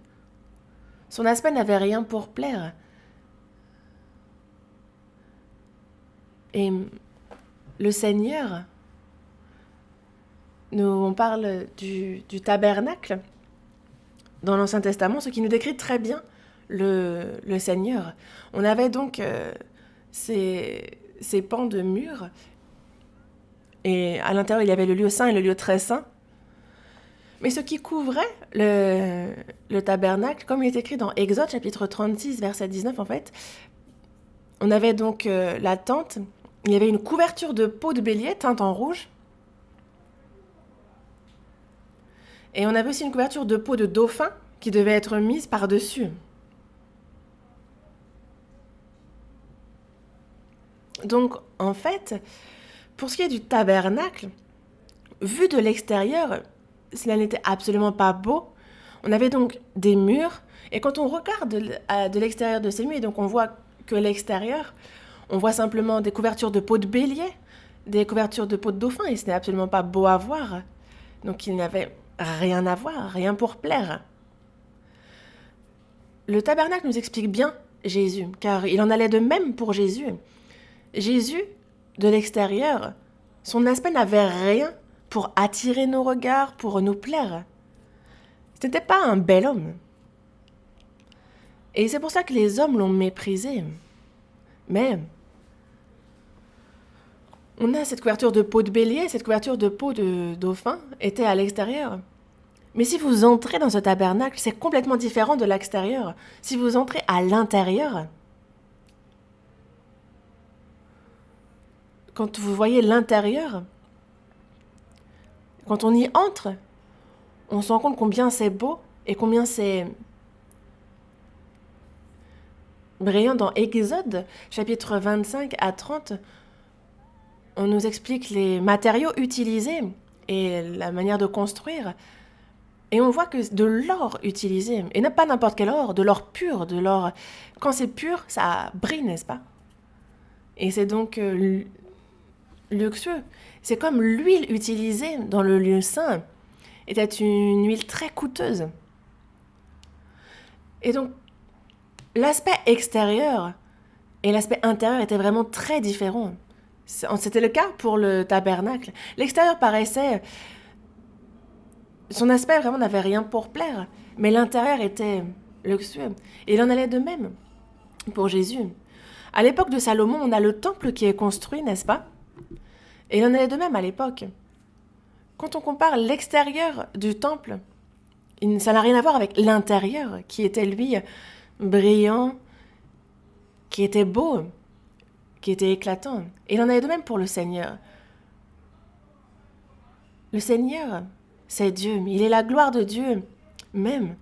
[SPEAKER 1] Son aspect n'avait rien pour plaire. Et le Seigneur, on parle du tabernacle dans l'Ancien Testament, ce qui nous décrit très bien le Seigneur. On avait donc ces pans de murs, et à l'intérieur il y avait le lieu saint et le lieu très saint. Mais ce qui couvrait le tabernacle, comme il est écrit dans Exode chapitre 36, verset 19 en fait, on avait donc la tente, il y avait une couverture de peau de bélier teinte en rouge, et on avait aussi une couverture de peau de dauphin qui devait être mise par-dessus. Donc, en fait, pour ce qui est du tabernacle, vu de l'extérieur, cela n'était absolument pas beau. On avait donc des murs, et quand on regarde de l'extérieur de ces murs, et donc on voit que l'extérieur, on voit simplement des couvertures de peau de bélier, des couvertures de peau de dauphin, et ce n'est absolument pas beau à voir. Donc il n'y avait rien à voir, rien pour plaire. Le tabernacle nous explique bien Jésus, car il en allait de même pour Jésus. Jésus, de l'extérieur, son aspect n'avait rien pour attirer nos regards, pour nous plaire. Ce n'était pas un bel homme. Et c'est pour ça que les hommes l'ont méprisé. Mais on a cette couverture de peau de bélier, cette couverture de peau de dauphin était à l'extérieur. Mais si vous entrez dans ce tabernacle, c'est complètement différent de l'extérieur. Si vous entrez à l'intérieur, quand vous voyez l'intérieur, quand on y entre, on se rend compte combien c'est beau et combien c'est brillant. Dans Exode, chapitre 25 à 30, on nous explique les matériaux utilisés et la manière de construire. Et on voit que de l'or utilisé, et pas n'importe quel or, de l'or pur, de l'or... Quand c'est pur, ça brille, n'est-ce pas? Et c'est donc luxueux. C'est comme l'huile utilisée dans le lieu saint était une huile très coûteuse. Et donc, l'aspect extérieur et l'aspect intérieur étaient vraiment très différents. C'était le cas pour le tabernacle. L'extérieur paraissait... Son aspect vraiment n'avait rien pour plaire, mais l'intérieur était luxueux. Et il en allait de même pour Jésus. À l'époque de Salomon, on a le temple qui est construit, n'est-ce pas? Et il en allait de même à l'époque. Quand on compare l'extérieur du temple, ça n'a rien à voir avec l'intérieur, qui était lui brillant, qui était beau, qui était éclatant. Et il en allait de même pour le Seigneur. Le Seigneur, c'est Dieu, il est la gloire de Dieu même.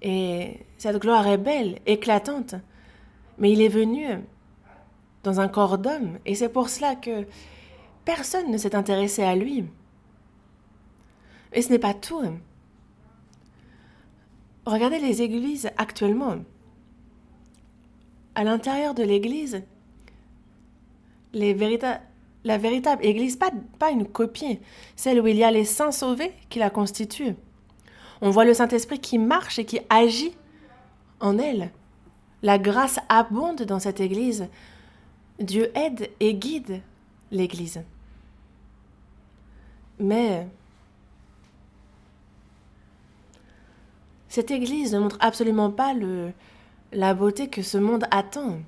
[SPEAKER 1] Et cette gloire est belle, éclatante, mais il est venu dans un corps d'homme, et c'est pour cela que personne ne s'est intéressé à lui. Et ce n'est pas tout. Regardez les églises actuellement. À l'intérieur de l'église, la véritable église, pas une copie, celle où il y a les saints sauvés qui la constituent. On voit le Saint-Esprit qui marche et qui agit en elle. La grâce abonde dans cette église. Dieu aide et guide l'église. Mais Cette Église ne montre absolument pas la beauté que ce monde attend.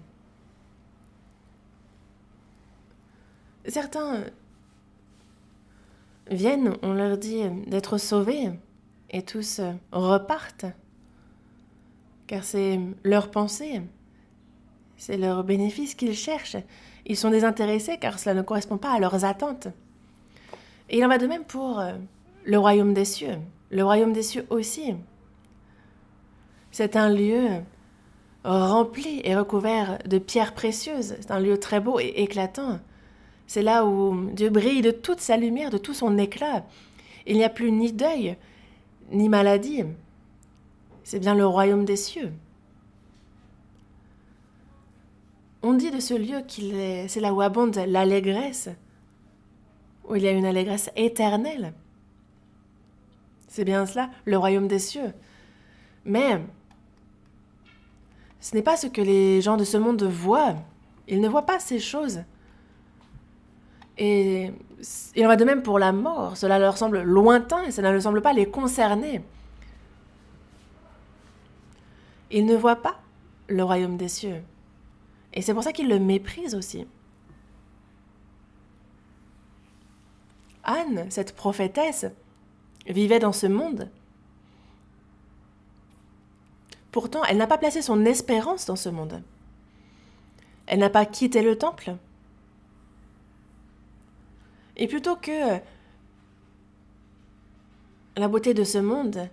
[SPEAKER 1] Certains viennent, on leur dit d'être sauvés, et tous repartent, car c'est leur pensée, c'est leur bénéfice qu'ils cherchent. Ils sont désintéressés car cela ne correspond pas à leurs attentes. Et il en va de même pour le royaume des cieux. Le royaume des cieux aussi. C'est un lieu rempli et recouvert de pierres précieuses. C'est un lieu très beau et éclatant. C'est là où Dieu brille de toute sa lumière, de tout son éclat. Il n'y a plus ni deuil, ni maladie. C'est bien le royaume des cieux. On dit de ce lieu c'est là où abonde l'allégresse, où il y a une allégresse éternelle. C'est bien cela, le royaume des cieux. Mais ce n'est pas ce que les gens de ce monde voient. Ils ne voient pas ces choses. Et il en va de même pour la mort. Cela leur semble lointain et cela ne semble pas les concerner. Ils ne voient pas le royaume des cieux. Et c'est pour ça qu'ils le méprisent aussi. Anne, cette prophétesse, vivait dans ce monde. Pourtant, elle n'a pas placé son espérance dans ce monde. Elle n'a pas quitté le temple. Et plutôt que la beauté de ce monde,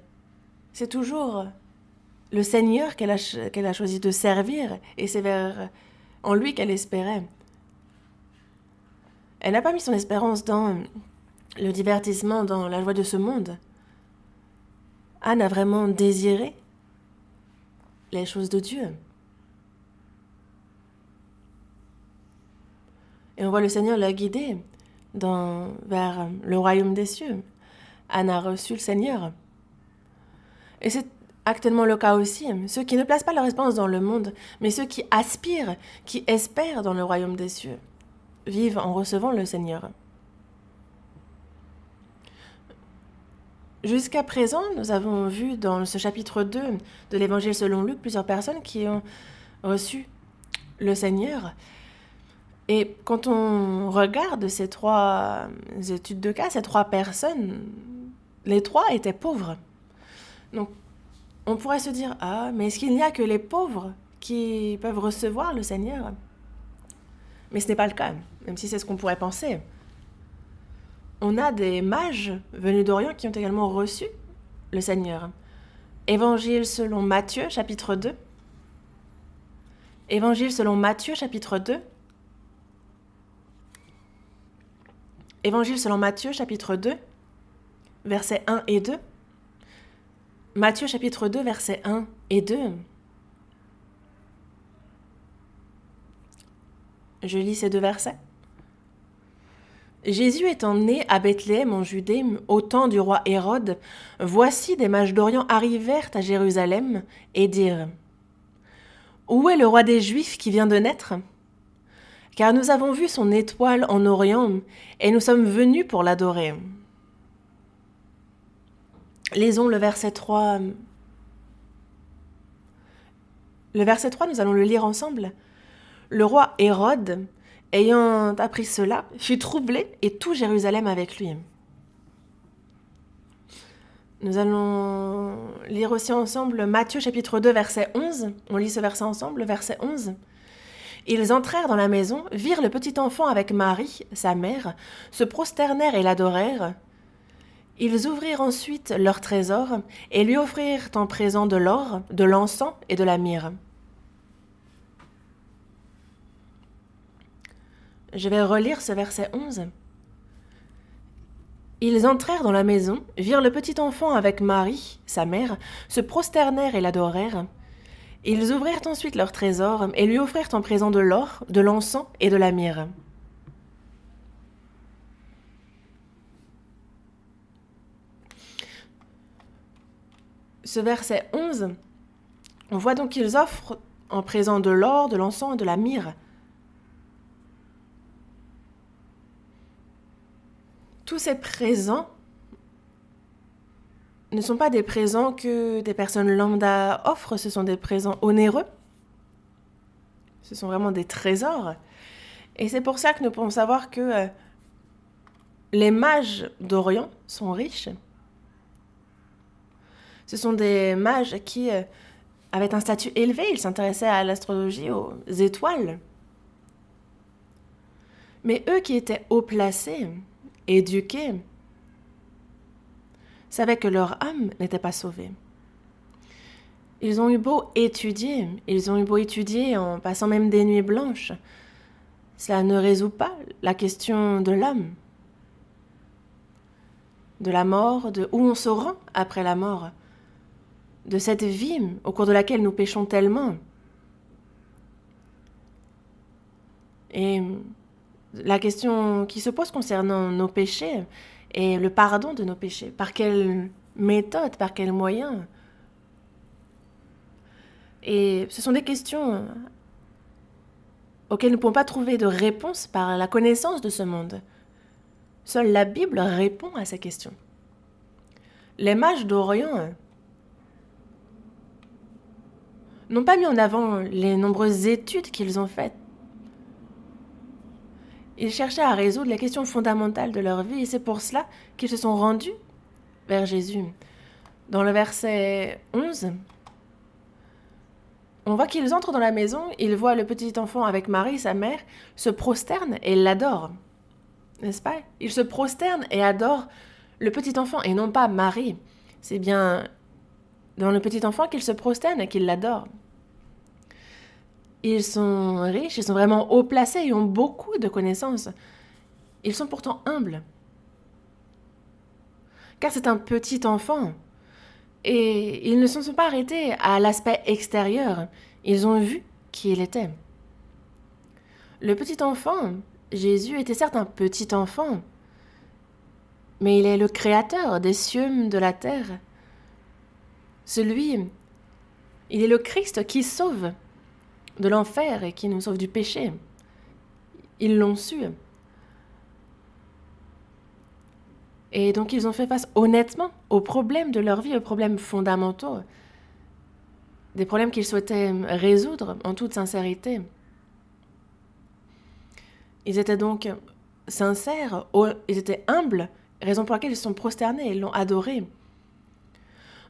[SPEAKER 1] c'est toujours le Seigneur qu'elle a choisi de servir, et c'est en lui qu'elle espérait. Elle n'a pas mis son espérance dans le divertissement, dans la joie de ce monde. Anne a vraiment désiré les choses de Dieu. Et on voit le Seigneur la guider vers le royaume des cieux. Anne a reçu le Seigneur. Et c'est actuellement le cas aussi. Ceux qui ne placent pas leur espérance dans le monde, mais ceux qui aspirent, qui espèrent dans le royaume des cieux, vivent en recevant le Seigneur. Jusqu'à présent, nous avons vu dans ce chapitre 2 de l'Évangile selon Luc plusieurs personnes qui ont reçu le Seigneur. Et quand on regarde ces 3 études de cas, ces 3 personnes, les 3 étaient pauvres. Donc, on pourrait se dire, ah, mais est-ce qu'il n'y a que les pauvres qui peuvent recevoir le Seigneur ? Mais ce n'est pas le cas, même si c'est ce qu'on pourrait penser. On a des mages venus d'Orient qui ont également reçu le Seigneur. Évangile selon Matthieu, chapitre 2. Évangile selon Matthieu, chapitre 2. Évangile selon Matthieu, chapitre 2, versets 1 et 2. Matthieu, chapitre 2, versets 1 et 2. Je lis ces 2 versets. Jésus étant né à Bethléem en Judée, au temps du roi Hérode, voici des mages d'Orient arrivèrent à Jérusalem et dirent : Où est le roi des Juifs qui vient de naître ? Car nous avons vu son étoile en Orient, et nous sommes venus pour l'adorer. Lisons le verset 3. Le verset 3, nous allons le lire ensemble. Le roi Hérode, ayant appris cela, fut troublé, et tout Jérusalem avec lui. Nous allons lire aussi ensemble Matthieu chapitre 2, verset 11. On lit ce verset ensemble, le verset 11. Ils entrèrent dans la maison, virent le petit enfant avec Marie, sa mère, se prosternèrent et l'adorèrent. Ils ouvrirent ensuite leur trésor et lui offrirent en présent de l'or, de l'encens et de la myrrhe. Je vais relire ce verset 11. Ils entrèrent dans la maison, virent le petit enfant avec Marie, sa mère, se prosternèrent et l'adorèrent. Ils ouvrirent ensuite leur trésor et lui offrirent en présent de l'or, de l'encens et de la myrrhe. Ce verset 11, on voit donc qu'ils offrent en présent de l'or, de l'encens et de la myrrhe. Tous ces présents ne sont pas des présents que des personnes lambda offrent, ce sont des présents onéreux. Ce sont vraiment des trésors. Et c'est pour ça que nous pouvons savoir que les mages d'Orient sont riches. Ce sont des mages qui avaient un statut élevé, ils s'intéressaient à l'astrologie, aux étoiles. Mais eux qui étaient haut placés, éduqués, savaient que leur âme n'était pas sauvée. Ils ont eu beau étudier en passant même des nuits blanches. Cela ne résout pas la question de l'âme, de la mort, de où on se rend après la mort, de cette vie au cours de laquelle nous péchons tellement. Et la question qui se pose concernant nos péchés est le pardon de nos péchés. Par quelle méthode, par quels moyens? Et ce sont des questions auxquelles nous ne pouvons pas trouver de réponse par la connaissance de ce monde. Seule la Bible répond à ces questions. Les mages d'Orient n'ont pas mis en avant les nombreuses études qu'ils ont faites. Ils cherchaient à résoudre les questions fondamentales de leur vie et c'est pour cela qu'ils se sont rendus vers Jésus. Dans le verset 11, on voit qu'ils entrent dans la maison, ils voient le petit enfant avec Marie, sa mère, se prosternent et l'adorent. N'est-ce pas? Ils se prosternent et adorent le petit enfant et non pas Marie. C'est bien dans le petit enfant qu'ils se prosternent et qu'ils l'adorent. Ils sont riches, ils sont vraiment haut placés, ils ont beaucoup de connaissances. Ils sont pourtant humbles. Car c'est un petit enfant. Et ils ne se sont pas arrêtés à l'aspect extérieur. Ils ont vu qui il était. Le petit enfant, Jésus, était certes un petit enfant, mais il est le créateur des cieux, de la terre. Il est le Christ qui sauve de l'enfer et qui nous sauve du péché. Ils l'ont su. Et donc ils ont fait face honnêtement aux problèmes de leur vie, aux problèmes fondamentaux, des problèmes qu'ils souhaitaient résoudre en toute sincérité. Ils étaient donc sincères, ils étaient humbles, raison pour laquelle ils se sont prosternés et l'ont adoré.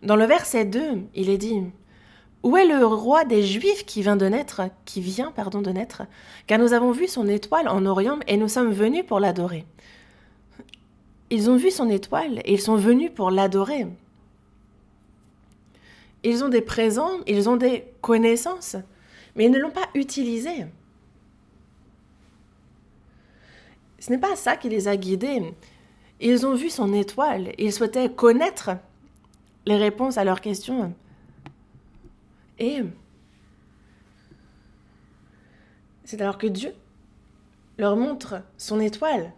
[SPEAKER 1] Dans le verset 2, il est dit « Où est le roi des Juifs qui vient de naître, car nous avons vu son étoile en Orient et nous sommes venus pour l'adorer. » Ils ont vu son étoile et ils sont venus pour l'adorer. Ils ont des présents, ils ont des connaissances, mais ils ne l'ont pas utilisé. Ce n'est pas ça qui les a guidés. Ils ont vu son étoile, ils souhaitaient connaître les réponses à leurs questions. Et c'est alors que Dieu leur montre son étoile.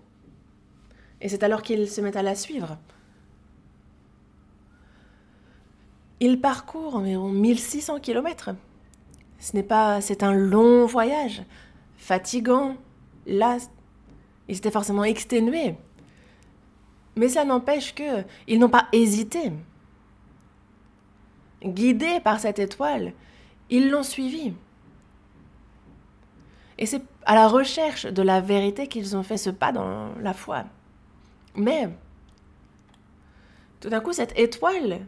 [SPEAKER 1] Et c'est alors qu'ils se mettent à la suivre. Ils parcourent environ 1600 kilomètres. C'est un long voyage, fatigant. Là, ils étaient forcément exténués. Mais ça n'empêche qu'ils n'ont pas hésité. Guidés par cette étoile, ils l'ont suivie. Et c'est à la recherche de la vérité qu'ils ont fait ce pas dans la foi. Mais, tout d'un coup, cette étoile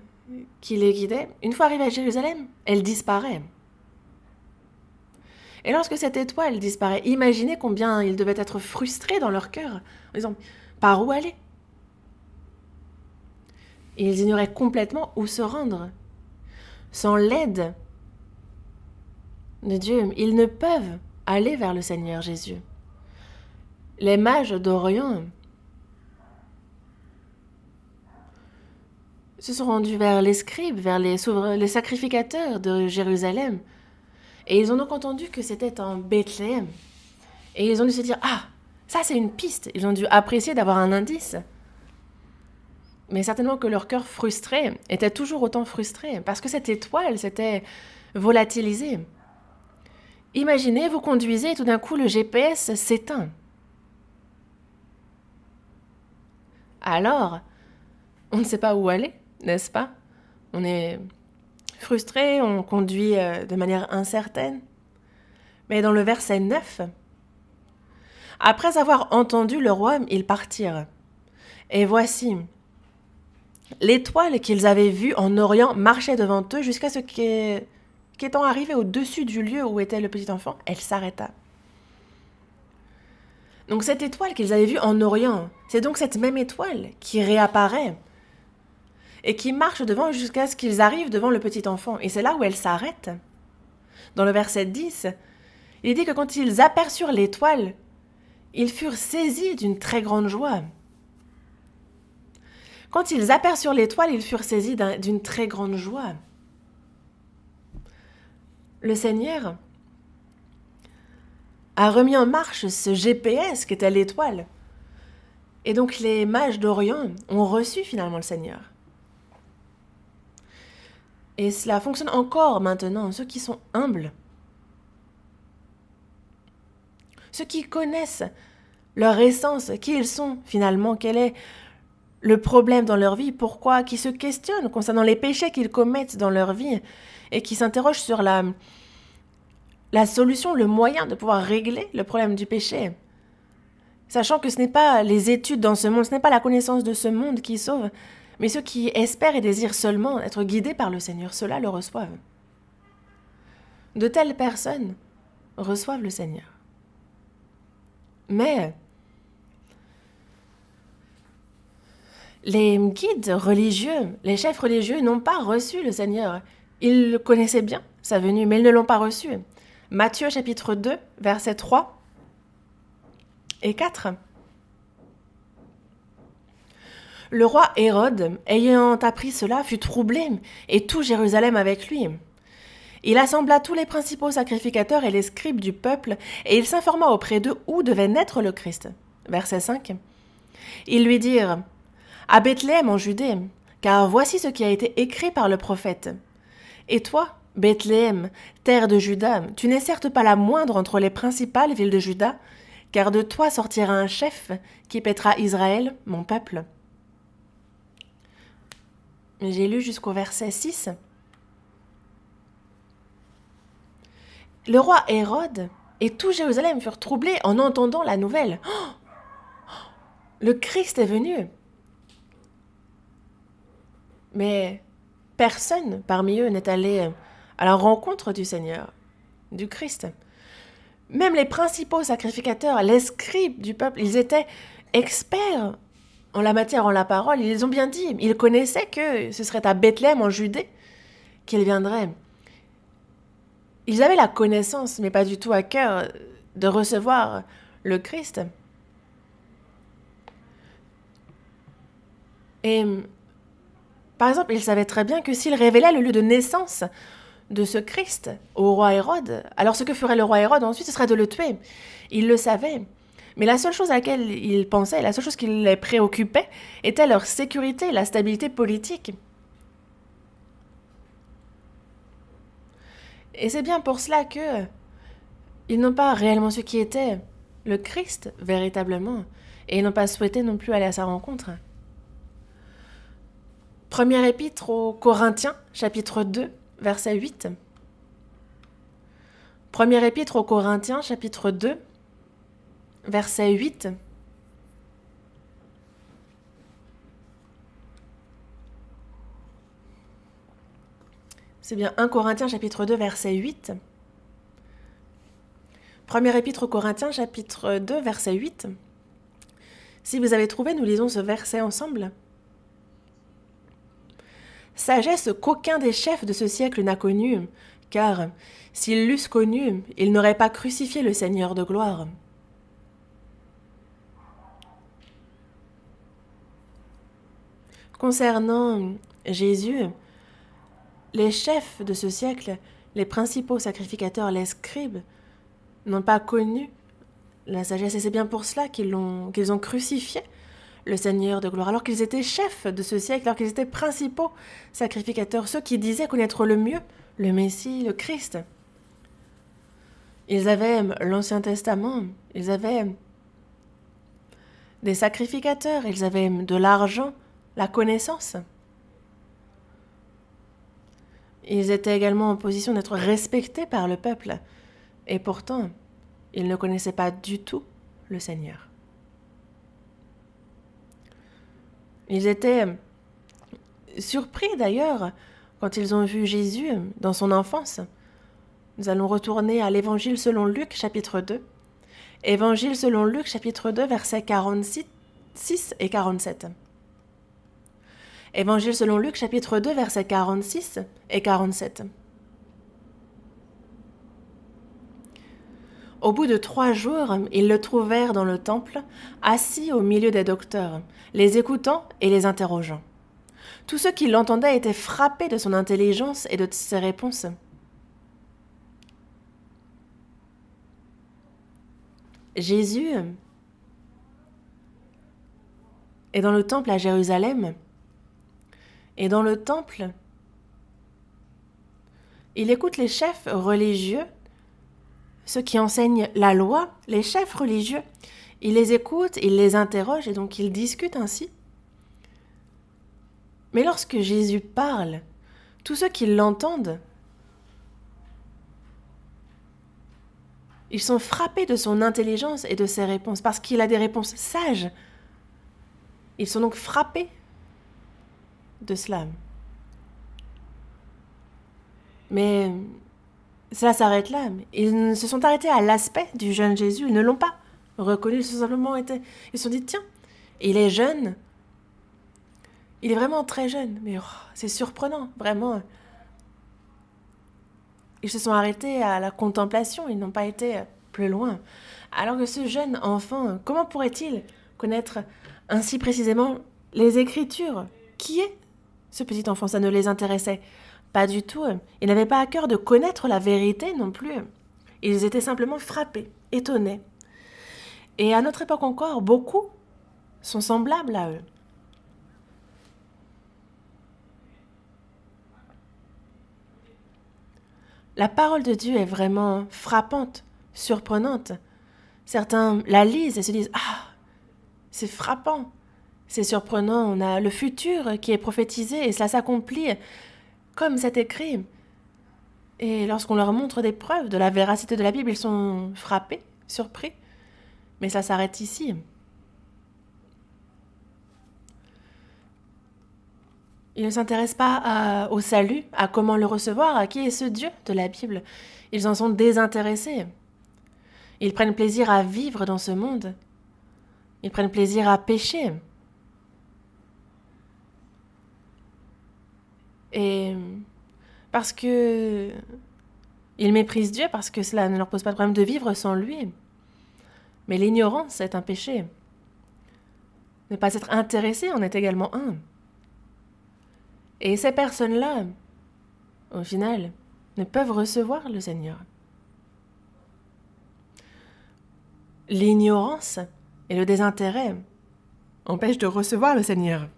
[SPEAKER 1] qui les guidait, une fois arrivée à Jérusalem, elle disparaît. Et lorsque cette étoile disparaît, imaginez combien ils devaient être frustrés dans leur cœur, en disant « Par où aller ?» Et ils ignoraient complètement où se rendre. Sans l'aide de Dieu, ils ne peuvent aller vers le Seigneur Jésus. Les mages d'Orient se sont rendus vers les scribes, vers les sacrificateurs de Jérusalem. Et ils ont donc entendu que c'était en Bethléem. Et ils ont dû se dire « Ah, ça c'est une piste !» Ils ont dû apprécier d'avoir un indice. Mais certainement que leur cœur frustré était toujours autant frustré, parce que cette étoile s'était volatilisée. Imaginez, vous conduisez et tout d'un coup le GPS s'éteint. Alors, on ne sait pas où aller. n'est-ce pas? On est frustré, on conduit de manière incertaine. Mais dans le verset 9, après avoir entendu le roi, ils partirent. Et voici, l'étoile qu'ils avaient vue en Orient marchait devant eux jusqu'à ce qu'étant arrivée au-dessus du lieu où était le petit enfant, elle s'arrêta. Donc cette étoile qu'ils avaient vue en Orient, c'est donc cette même étoile qui réapparaît et qui marche devant jusqu'à ce qu'ils arrivent devant le petit enfant. Et c'est là où elle s'arrête. Dans le verset 10, il dit que quand ils aperçurent l'étoile, ils furent saisis d'une très grande joie. Quand ils aperçurent l'étoile, ils furent saisis d'une très grande joie. Le Seigneur a remis en marche ce GPS qu'était l'étoile. Et donc les mages d'Orient ont reçu finalement le Seigneur. Et cela fonctionne encore maintenant. Ceux qui sont humbles, ceux qui connaissent leur essence, qui ils sont finalement, quel est le problème dans leur vie, pourquoi, qui se questionnent concernant les péchés qu'ils commettent dans leur vie et qui s'interrogent sur la solution, le moyen de pouvoir régler le problème du péché. Sachant que ce n'est pas les études dans ce monde, ce n'est pas la connaissance de ce monde qui sauve, mais ceux qui espèrent et désirent seulement être guidés par le Seigneur, ceux-là le reçoivent. De telles personnes reçoivent le Seigneur. Mais les guides religieux, les chefs religieux n'ont pas reçu le Seigneur. Ils connaissaient bien sa venue, mais ils ne l'ont pas reçu. Matthieu chapitre 2, versets 3 et 4. Le roi Hérode, ayant appris cela, fut troublé, et tout Jérusalem avec lui. Il assembla tous les principaux sacrificateurs et les scribes du peuple, et il s'informa auprès d'eux où devait naître le Christ. Verset 5. Ils lui dirent « À Bethléem en Judée, car voici ce qui a été écrit par le prophète. Et toi, Bethléem, terre de Juda, tu n'es certes pas la moindre entre les principales villes de Juda, car de toi sortira un chef qui paîtra Israël, mon peuple. » J'ai lu jusqu'au verset 6. Le roi Hérode et tout Jérusalem furent troublés en entendant la nouvelle. Oh, le Christ est venu. Mais personne parmi eux n'est allé à la rencontre du Seigneur, du Christ. Même les principaux sacrificateurs, les scribes du peuple, ils étaient experts en la matière, en la parole. Ils ont bien dit, ils connaissaient que ce serait à Bethléem, en Judée, qu'il viendrait. Ils avaient la connaissance, mais pas du tout à cœur, de recevoir le Christ. Et par exemple, ils savaient très bien que s'ils révélaient le lieu de naissance de ce Christ au roi Hérode, alors ce que ferait le roi Hérode ensuite, ce serait de le tuer. Ils le savaient. Mais la seule chose à laquelle ils pensaient, la seule chose qui les préoccupait, était leur sécurité, la stabilité politique. Et c'est bien pour cela que ils n'ont pas réellement su qui était le Christ véritablement, et ils n'ont pas souhaité non plus aller à sa rencontre. Première épître aux Corinthiens, chapitre 2, verset 8. Première épître aux Corinthiens, chapitre 2, verset 8. C'est bien 1 Corinthiens, chapitre 2, verset 8. Première épître aux Corinthiens, chapitre 2, verset 8. Si vous avez trouvé, nous lisons ce verset ensemble. Sagesse qu'aucun des chefs de ce siècle n'a connue, car s'ils l'eussent connue, ils n'auraient pas crucifié le Seigneur de gloire. Concernant Jésus, les chefs de ce siècle, les principaux sacrificateurs, les scribes, n'ont pas connu la sagesse, et c'est bien pour cela qu'ils ont crucifié le Seigneur de gloire, alors qu'ils étaient chefs de ce siècle, alors qu'ils étaient principaux sacrificateurs, ceux qui disaient connaître le mieux le Messie, le Christ. Ils avaient l'Ancien Testament, ils avaient des sacrificateurs, ils avaient de l'argent, la connaissance. Ils étaient également en position d'être respectés par le peuple. Et pourtant, ils ne connaissaient pas du tout le Seigneur. Ils étaient surpris d'ailleurs quand ils ont vu Jésus dans son enfance. Nous allons retourner à l'Évangile selon Luc, chapitre 2. Évangile selon Luc, chapitre 2, versets 46 et 47. Évangile selon Luc, chapitre 2, versets 46 et 47. Au bout de 3 jours, ils le trouvèrent dans le temple, assis au milieu des docteurs, les écoutant et les interrogeant. Tous ceux qui l'entendaient étaient frappés de son intelligence et de ses réponses. Jésus est dans le temple à Jérusalem, et dans le temple, il écoute les chefs religieux, ceux qui enseignent la loi, les chefs religieux. Il les écoute, il les interroge, et donc ils discutent ainsi. Mais lorsque Jésus parle, tous ceux qui l'entendent, ils sont frappés de son intelligence et de ses réponses, parce qu'il a des réponses sages. Ils sont donc frappés de cela. Mais cela s'arrête là. Ils se sont arrêtés à l'aspect du jeune Jésus. Ils ne l'ont pas reconnu. Ils se sont dit, tiens, il est jeune. Il est vraiment très jeune. Mais c'est surprenant, vraiment. Ils se sont arrêtés à la contemplation. Ils n'ont pas été plus loin. Alors que ce jeune enfant, comment pourrait-il connaître ainsi précisément les Écritures? Qui est ce petit enfant? Ça ne les intéressait pas du tout. Ils n'avaient pas à cœur de connaître la vérité non plus. Ils étaient simplement frappés, étonnés. Et à notre époque encore, beaucoup sont semblables à eux. La parole de Dieu est vraiment frappante, surprenante. Certains la lisent et se disent « Ah, c'est frappant, c'est surprenant, on a le futur qui est prophétisé et cela s'accomplit comme c'est écrit. » Et lorsqu'on leur montre des preuves de la véracité de la Bible, ils sont frappés, surpris. Mais ça s'arrête ici. Ils ne s'intéressent pas au salut, à comment le recevoir, à qui est ce Dieu de la Bible. Ils en sont désintéressés. Ils prennent plaisir à vivre dans ce monde. Ils prennent plaisir à pécher. Et parce que ils méprisent Dieu, parce que cela ne leur pose pas de problème de vivre sans lui. Mais l'ignorance est un péché. Ne pas être intéressé en est également un. Et ces personnes-là, au final, ne peuvent recevoir le Seigneur. L'ignorance et le désintérêt empêchent de recevoir le Seigneur.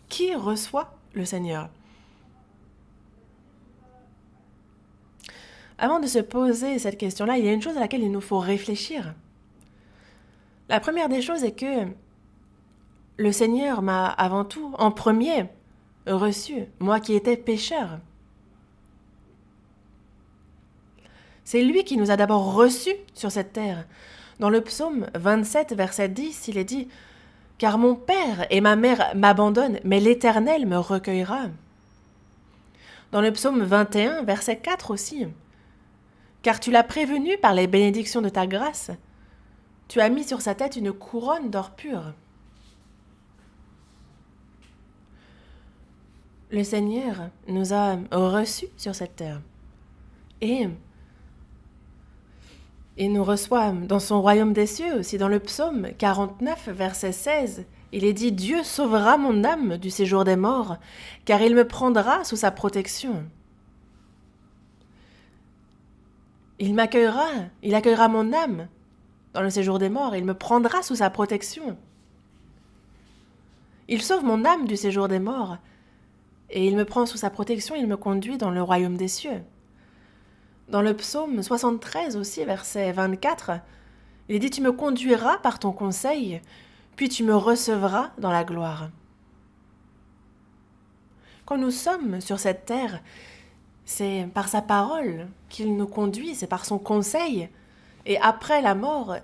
[SPEAKER 1] Qui reçoit le Seigneur? Avant de se poser cette question-là, il y a une chose à laquelle il nous faut réfléchir. La première des choses est que le Seigneur m'a avant tout, en premier, reçu, moi qui étais pécheur. C'est lui qui nous a d'abord reçus sur cette terre. Dans le psaume 27, verset 10, il est dit « Car mon père et ma mère m'abandonnent, mais l'Éternel me recueillera. » Dans le psaume 21, verset 4 aussi « Car tu l'as prévenu par les bénédictions de ta grâce, tu as mis sur sa tête une couronne d'or pur. » Le Seigneur nous a reçus sur cette terre et il nous reçoit dans son royaume des cieux aussi. Dans le psaume 49, verset 16, il est dit « Dieu sauvera mon âme du séjour des morts, car il me prendra sous sa protection. » Il accueillera mon âme dans le séjour des morts, il me prendra sous sa protection. Il sauve mon âme du séjour des morts, et il me prend sous sa protection, il me conduit dans le royaume des cieux. Dans le psaume 73 aussi, verset 24, il dit « Tu me conduiras par ton conseil, puis tu me recevras dans la gloire. » Quand nous sommes sur cette terre, C'est par sa parole qu'il nous conduit, c'est par son conseil. Et après la mort,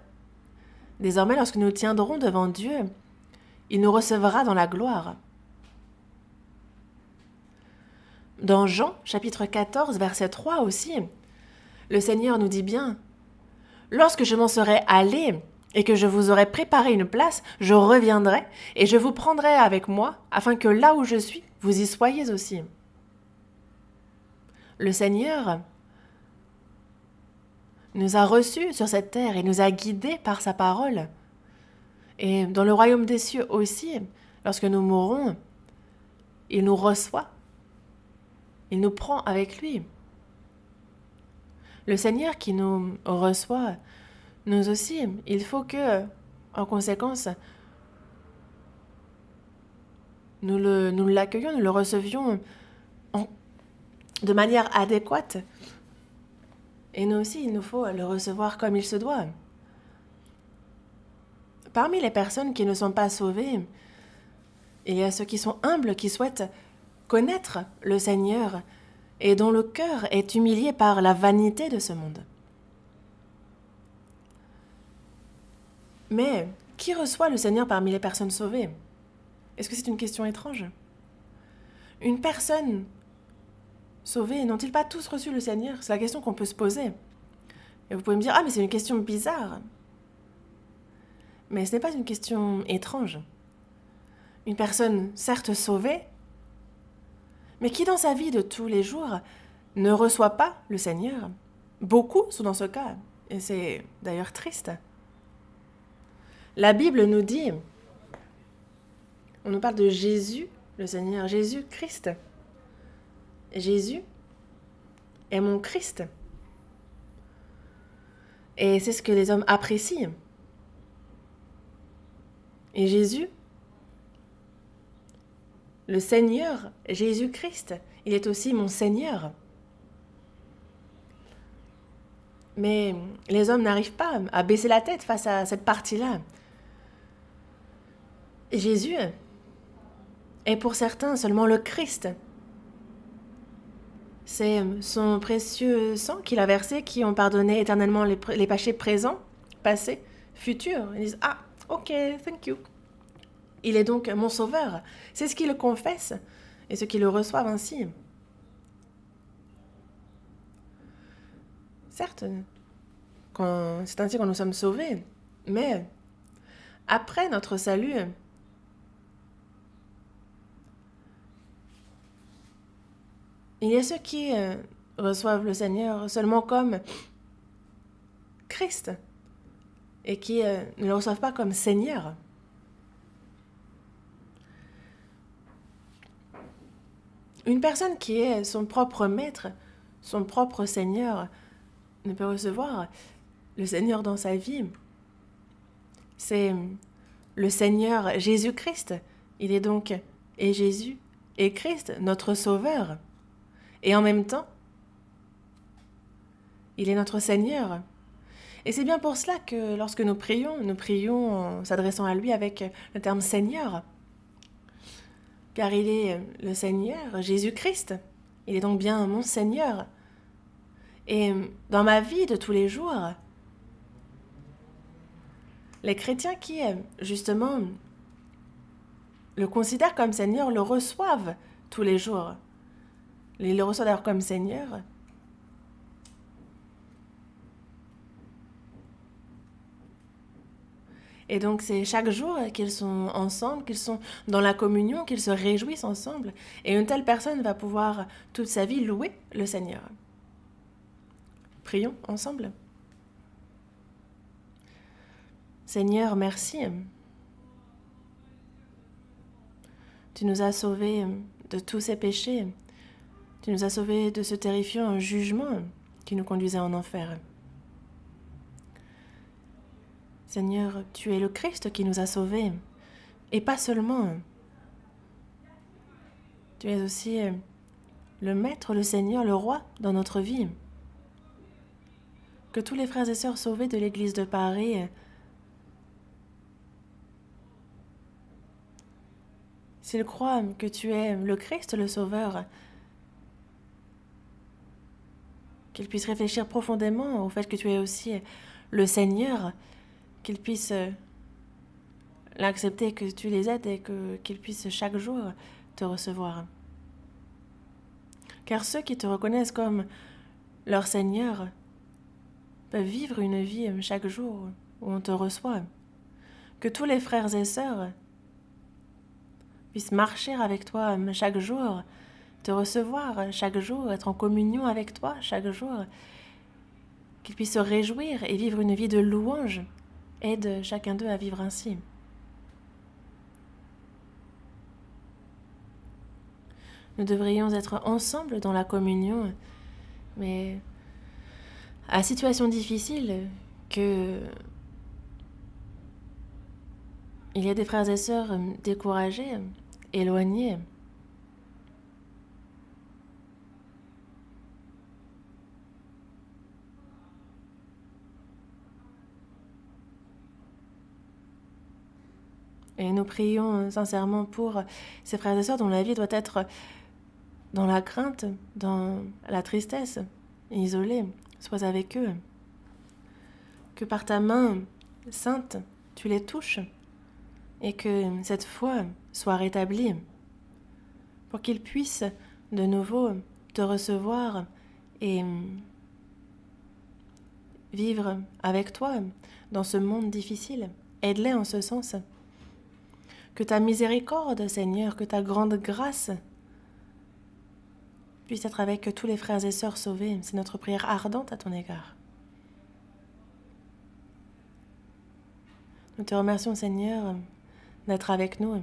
[SPEAKER 1] désormais lorsque nous tiendrons devant Dieu, il nous recevra dans la gloire. Dans Jean, chapitre 14, verset 3 aussi, le Seigneur nous dit bien « Lorsque je m'en serai allé et que je vous aurai préparé une place, je reviendrai et je vous prendrai avec moi, afin que là où je suis, vous y soyez aussi. » Le Seigneur nous a reçus sur cette terre et nous a guidés par sa parole. Et dans le royaume des cieux aussi, lorsque nous mourrons, il nous reçoit. Il nous prend avec lui. Le Seigneur qui nous reçoit, nous aussi, il faut que, en conséquence, nous l'accueillions, nous le recevions de manière adéquate. Et nous aussi, il nous faut le recevoir comme il se doit. Parmi les personnes qui ne sont pas sauvées, il y a ceux qui sont humbles, qui souhaitent connaître le Seigneur et dont le cœur est humilié par la vanité de ce monde. Mais qui reçoit le Seigneur parmi les personnes sauvées? Est-ce que c'est une question étrange? Une personne sauvée, n'ont-ils pas tous reçu le Seigneur? C'est la question qu'on peut se poser. Et vous pouvez me dire, ah mais c'est une question bizarre. Mais ce n'est pas une question étrange. Une personne certes sauvée, mais qui dans sa vie de tous les jours ne reçoit pas le Seigneur. Beaucoup sont dans ce cas, et c'est d'ailleurs triste. La Bible nous dit, on nous parle de Jésus, le Seigneur, Jésus-Christ. Jésus est mon Christ. Et c'est ce que les hommes apprécient. Et Jésus, le Seigneur, Jésus-Christ, il est aussi mon Seigneur. Mais les hommes n'arrivent pas à baisser la tête face à cette partie-là. Jésus est pour certains seulement le Christ. C'est son précieux sang qu'il a versé qui ont pardonné éternellement les péchés présents, passés, futurs. Ils disent « Ah, ok, thank you ». Il est donc mon sauveur. C'est ce qu'ils le confessent et ceux qui le reçoivent ainsi. Certes, c'est ainsi que nous sommes sauvés, mais après notre salut, il y a ceux qui reçoivent le Seigneur seulement comme Christ et qui ne le reçoivent pas comme Seigneur. Une personne qui est son propre maître, son propre Seigneur, ne peut recevoir le Seigneur dans sa vie. C'est le Seigneur Jésus-Christ. Il est donc et Jésus et Christ, notre Sauveur. Et en même temps, il est notre Seigneur. Et c'est bien pour cela que lorsque nous prions en s'adressant à lui avec le terme Seigneur. Car il est le Seigneur, Jésus-Christ. Il est donc bien mon Seigneur. Et dans ma vie de tous les jours, les chrétiens qui, justement, le considèrent comme Seigneur, le reçoivent tous les jours. Ils le reçoivent d'ailleurs comme Seigneur. Et donc c'est chaque jour qu'ils sont ensemble, qu'ils sont dans la communion, qu'ils se réjouissent ensemble. Et une telle personne va pouvoir toute sa vie louer le Seigneur. Prions ensemble. Seigneur, merci. Tu nous as sauvés de tous ces péchés. Tu nous as sauvés de ce terrifiant jugement qui nous conduisait en enfer. Seigneur, tu es le Christ qui nous a sauvés. Et pas seulement. Tu es aussi le Maître, le Seigneur, le Roi dans notre vie. Que tous les frères et sœurs sauvés de l'Église de Paris s'ils croient que tu es le Christ, le Sauveur, qu'ils puissent réfléchir profondément au fait que tu es aussi le Seigneur, qu'ils puissent l'accepter, que tu les aides et qu'ils puissent chaque jour te recevoir. Car ceux qui te reconnaissent comme leur Seigneur peuvent vivre une vie chaque jour où on te reçoit. Que tous les frères et sœurs puissent marcher avec toi chaque jour, te recevoir chaque jour, être en communion avec toi chaque jour, qu'ils puissent se réjouir et vivre une vie de louange. Aide chacun d'eux à vivre ainsi. Nous devrions être ensemble dans la communion, mais à situation difficile, que il y a des frères et sœurs découragés, éloignés. Et nous prions sincèrement pour ces frères et sœurs dont la vie doit être dans la crainte, dans la tristesse, isolés. Sois avec eux. Que par ta main sainte, tu les touches et que cette foi soit rétablie pour qu'ils puissent de nouveau te recevoir et vivre avec toi dans ce monde difficile. Aide-les en ce sens. Que ta miséricorde, Seigneur, que ta grande grâce puisse être avec tous les frères et sœurs sauvés. C'est notre prière ardente à ton égard. Nous te remercions, Seigneur, d'être avec nous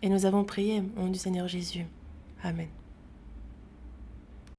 [SPEAKER 1] et nous avons prié au nom du Seigneur Jésus. Amen.